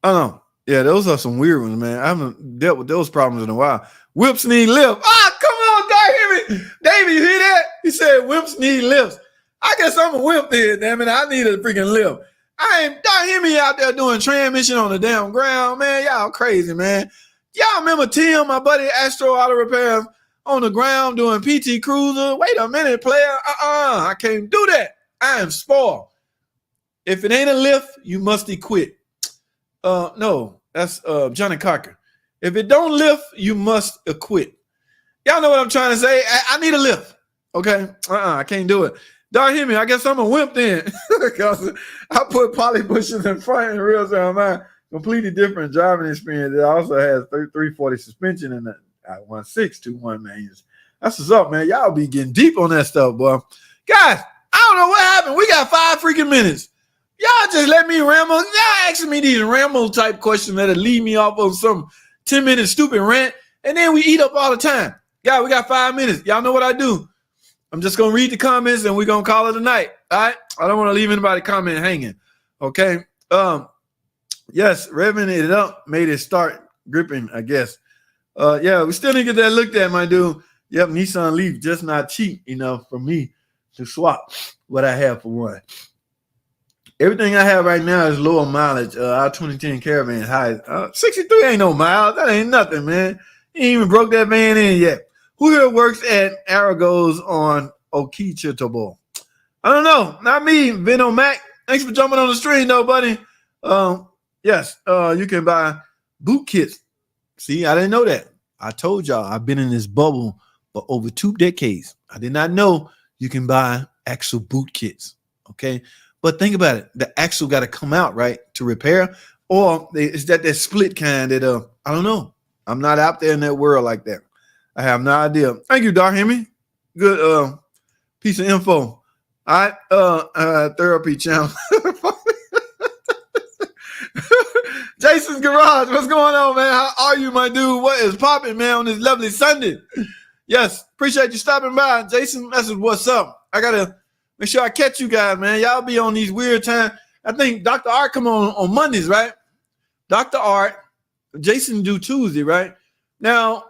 I don't know. Yeah, those are some weird ones, man. I haven't dealt with those problems in a while. Whips need lift. Ah, come on, God, hear me. David, you hear that? He said whips need lifts. I guess I'm a whip then, damn it. I need a freaking lift. Don't hear me out there doing transmission on the damn ground, man. Y'all crazy, man. Y'all remember Tim, my buddy Astro Auto Repair, on the ground doing PT Cruiser? Wait a minute, player. I can't do that. I am spoiled. If it ain't a lift, you must quit. No, that's Johnny Cocker. If it don't lift, you must quit. Y'all know what I'm trying to say? I need a lift. Okay? I can't do it. Don't hear me. I guess I'm a wimp then. Because I put poly bushes in front and real time mine. Completely different driving experience. It also has 340 suspension and a 1621 manuals. That's what's up, man. Y'all be getting deep on that stuff, boy. Guys, I don't know what happened. We got 5 freaking minutes. Y'all just let me ramble. Y'all asking me these ramble type questions that'll lead me off of some 10-minute stupid rant, and then we eat up all the time. Yeah, we got 5 minutes. Y'all know what I do. I'm just going to read the comments, and we're going to call it a night. All right? I don't want to leave anybody comment hanging. Okay? Yes, revving it up made it start gripping, I guess. Yeah, we still didn't get that looked at, my dude. Yep, Nissan Leaf just not cheap enough for me. to swap what I have for one. Everything I have right now is lower mileage. Our 2010 Caravan is high. 63 ain't no miles. That ain't nothing, man. He ain't even broke that van in yet. Who here works at Aragos on Okeechobee? I don't know. Not me, Vino Mac. Thanks for jumping on the stream, though, buddy. Yes, you can buy boot kits. See, I didn't know that. I told y'all I've been in this bubble for over 2 decades. I did not know you can buy actual boot kits. Okay. But think about it. The axle got to come out, right, to repair. Or is that split kind that, I don't know. I'm not out there in that world like that. I have no idea. Thank you, Dark Hemi. Good piece of info. All right. Therapy channel. Jason's Garage. What's going on, man? How are you, my dude? What is popping, man, on this lovely Sunday? Yes. Appreciate you stopping by. Jason, that's what's up. I got to make sure I catch you guys, man. Y'all be on these weird times. I think Dr. Art come on Mondays, right? Dr. Art, Jason do Tuesday, right? Now,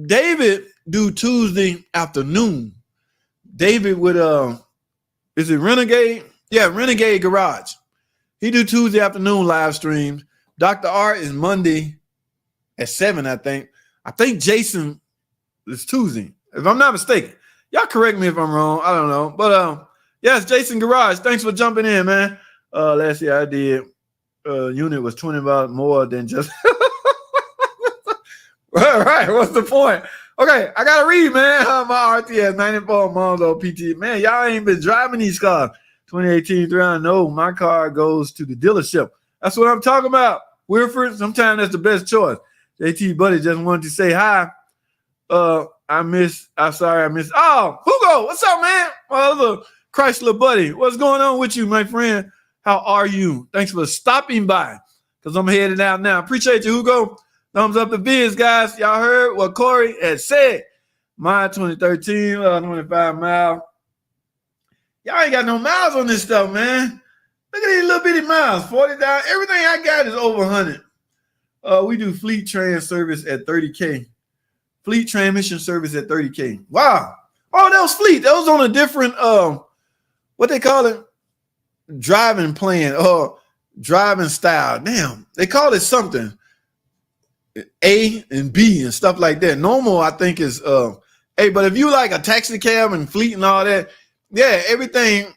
David do Tuesday afternoon. David with is it Renegade? Yeah, Renegade Garage. He do Tuesday afternoon live streams. Dr. Art is Monday at 7, I think. I think Jason is Tuesday, if I'm not mistaken. Y'all correct me if I'm wrong. I don't know. But yes, Jason Garage. Thanks for jumping in, man. Last year I did unit was $20 more than just all right. What's the point? Okay, I gotta read, man. My RTS 94 Mondo PT. Man, y'all ain't been driving these cars. 2018 300. No, my car goes to the dealership. That's what I'm talking about. Wilford, sometimes that's the best choice. JT Buddy just wanted to say hi. I'm sorry I missed. Oh, Hugo, what's up, man? My other Chrysler buddy. What's going on with you, my friend? How are you? Thanks for stopping by, because I'm headed out now. Appreciate you, Hugo. Thumbs up the vids, guys. Y'all heard what Corey had said. My 2013, 25 mile. Y'all ain't got no miles on this stuff, man. Look at these little bitty miles. 40,000. Everything I got is over 100. We do fleet trans service at 30K. Fleet transmission service at 30K. Wow. Oh, that was fleet. That was on a different, what they call it? Driving plan or driving style. Damn. They call it something. A and B and stuff like that. Normal, I think, is A. But if you like a taxi cab and fleet and all that, yeah, everything,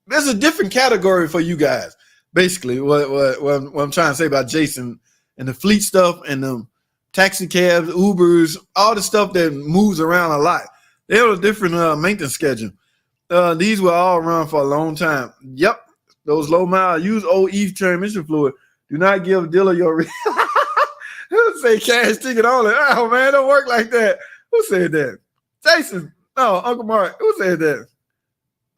there's a different category for you guys. Basically, what I'm trying to say about Jason and the fleet stuff and the taxi cabs, Ubers, all the stuff that moves around a lot. They have a different maintenance schedule. These will all run for a long time. Yep, those low mile. Use old Eve transmission fluid. Do not give dealer your say cash ticket only. Oh man, don't work like that. Who said that? Jason. No, Uncle Mark. Who said that?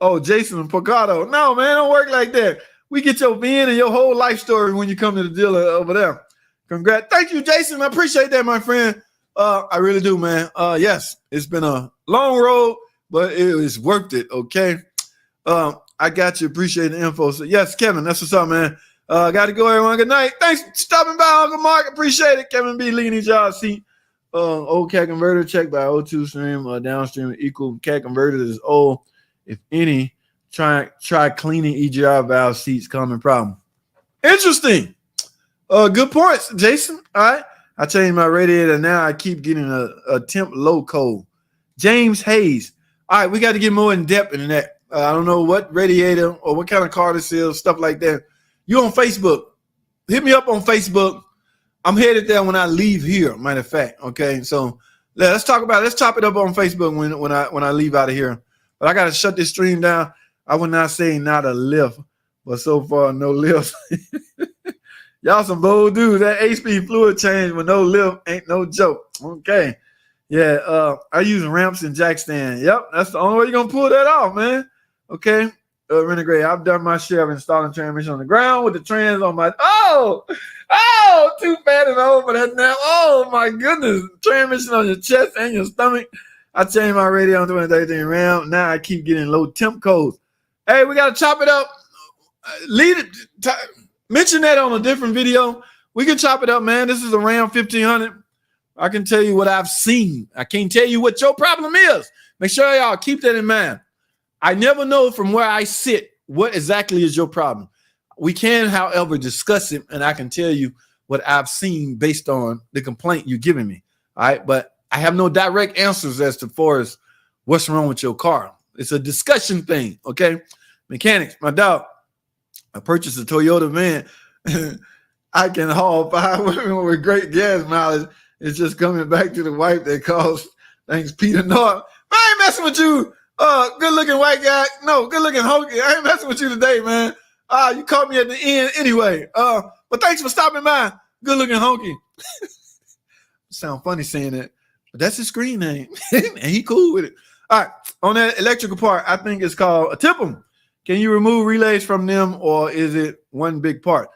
Oh, Jason Picado. No, man, don't work like that. We get your VIN and your whole life story when you come to the dealer over there. Congrats. Thank you, Jason. I appreciate that, my friend. I really do, man. Yes, it's been a long road, but it was worth it, okay? I got you. Appreciate the info. So, yes, Kevin, that's what's up, man. Got to go, everyone. Good night. Thanks for stopping by, Uncle Mark. Appreciate it. Kevin B. leading y'all seat. Old cat converter checked by O2 stream, downstream equal cat converter is old. If any, try cleaning EGR valve seats, common problem. Interesting. Good points, Jason. All right. I changed my radiator. Now I keep getting a temp low cold. James Hayes. All right. We got to get more in depth in that. I don't know what radiator or what kind of car this is, stuff like that. You on Facebook. Hit me up on Facebook. I'm headed there when I leave here, matter of fact. Okay. So let's talk about it. Let's chop it up on Facebook when I leave out of here. But I got to shut this stream down. I would not say not a lift, but so far, no lift. Y'all some bold dudes. That HP fluid change with no lift ain't no joke. Okay. Yeah, I use ramps and jack stand. Yep, that's the only way you're going to pull that off, man. Okay. Renegade, I've done my share of installing transmission on the ground with the trans on my, too fat and old for that now. Oh, my goodness. Transmission on your chest and your stomach. I changed my radio on 2013 RAM. Now I keep getting low temp codes. Hey, we got to chop it up. Mention that on a different video. We can chop it up, man. This is a RAM 1500. I can tell you what I've seen. I can't tell you what your problem is. Make sure y'all keep that in mind. I never know from where I sit what exactly is your problem. We can, however, discuss it, and I can tell you what I've seen based on the complaint you're giving me. All right, but I have no direct answers as to far as what's wrong with your car. It's a discussion thing, okay? Mechanics, my dog, I purchased a Toyota van. I can haul 5 women with great gas mileage. It's just coming back to the wife that calls things Peter North. I ain't messing with you, good looking white guy. No, good looking hokey. I ain't messing with you today, man. You caught me at the end anyway. But thanks for stopping by, good looking hokey. Sound funny saying that, but that's his screen name, and he cool with it. All right, on that electrical part, I think it's called a tip 'em. Can you remove relays from them, or is it one big part?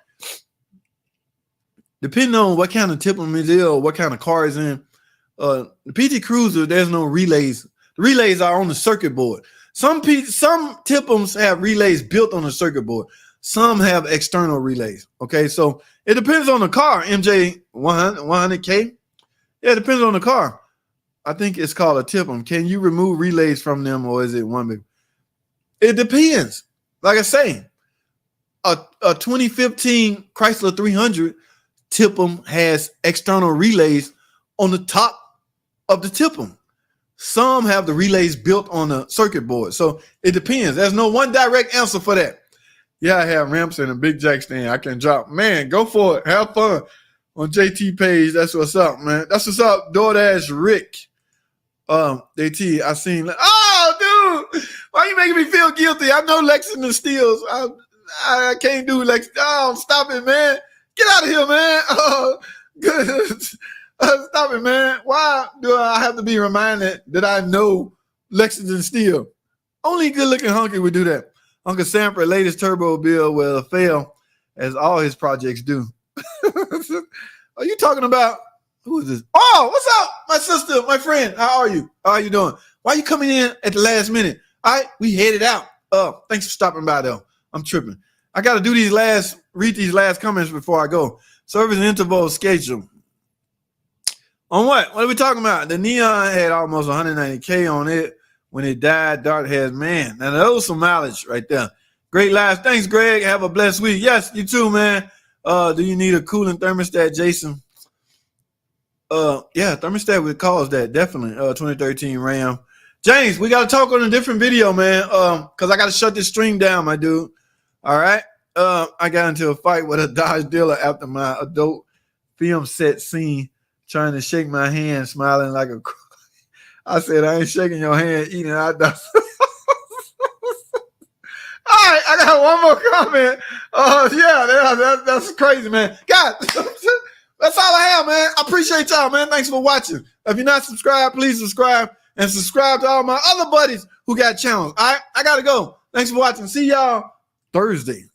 Depending on what kind of tip 'em it is or what kind of car is in. The PT Cruiser, there's no relays. The relays are on the circuit board. Some tip 'ems have relays built on the circuit board. Some have external relays. Okay, so it depends on the car. MJ 100K. Yeah, it depends on the car. I think it's called a tip 'em. Can you remove relays from them, or is it one big? It depends. Like I say, a 2015 Chrysler 300 tip 'em has external relays on the top of the tip 'em. Some have the relays built on the circuit board. So it depends. There's no one direct answer for that. Yeah, I have ramps and a big jack stand I can drop. Man, go for it. Have fun on JT page. That's what's up, man. That's what's up, DoorDash Rick. JT, I seen. Oh, dude, why you making me feel guilty? I know Lexington Steels. I can't do Lex. Oh, stop it, man. Get out of here, man. Good. Stop it, man. Why do I have to be reminded that I know Lexington Steel? Only good-looking hunky would do that. Uncle Sanford, latest turbo bill will fail, as all his projects do. Are you talking about, who is this? Oh, what's up, my sister, my friend? How are you? How are you doing? Why are you coming in at the last minute? All right, we headed out. Thanks for stopping by, though. I'm tripping. I got to do read these last comments before I go. Service interval schedule. On what? What are we talking about? The Neon had almost 190K on it when it died. Dart has, man. Now, that was some mileage right there. Great lives. Thanks, Greg. Have a blessed week. Yes, you too, man. Do you need a cooling thermostat, Jason? Yeah, thermostat would cause that, definitely. 2013 Ram. James, we got to talk on a different video, man, because I got to shut this stream down, my dude. All right? I got into a fight with a Dodge dealer after my adult film set scene, trying to shake my hand, smiling like a. I said, I ain't shaking your hand, eating hot dogs. All right, I got one more comment. Yeah, that's crazy, man. God, that's all I have, man. I appreciate y'all, man. Thanks for watching. If you're not subscribed, please subscribe, and subscribe to all my other buddies who got channels. All right, I got to go. Thanks for watching. See y'all Thursday.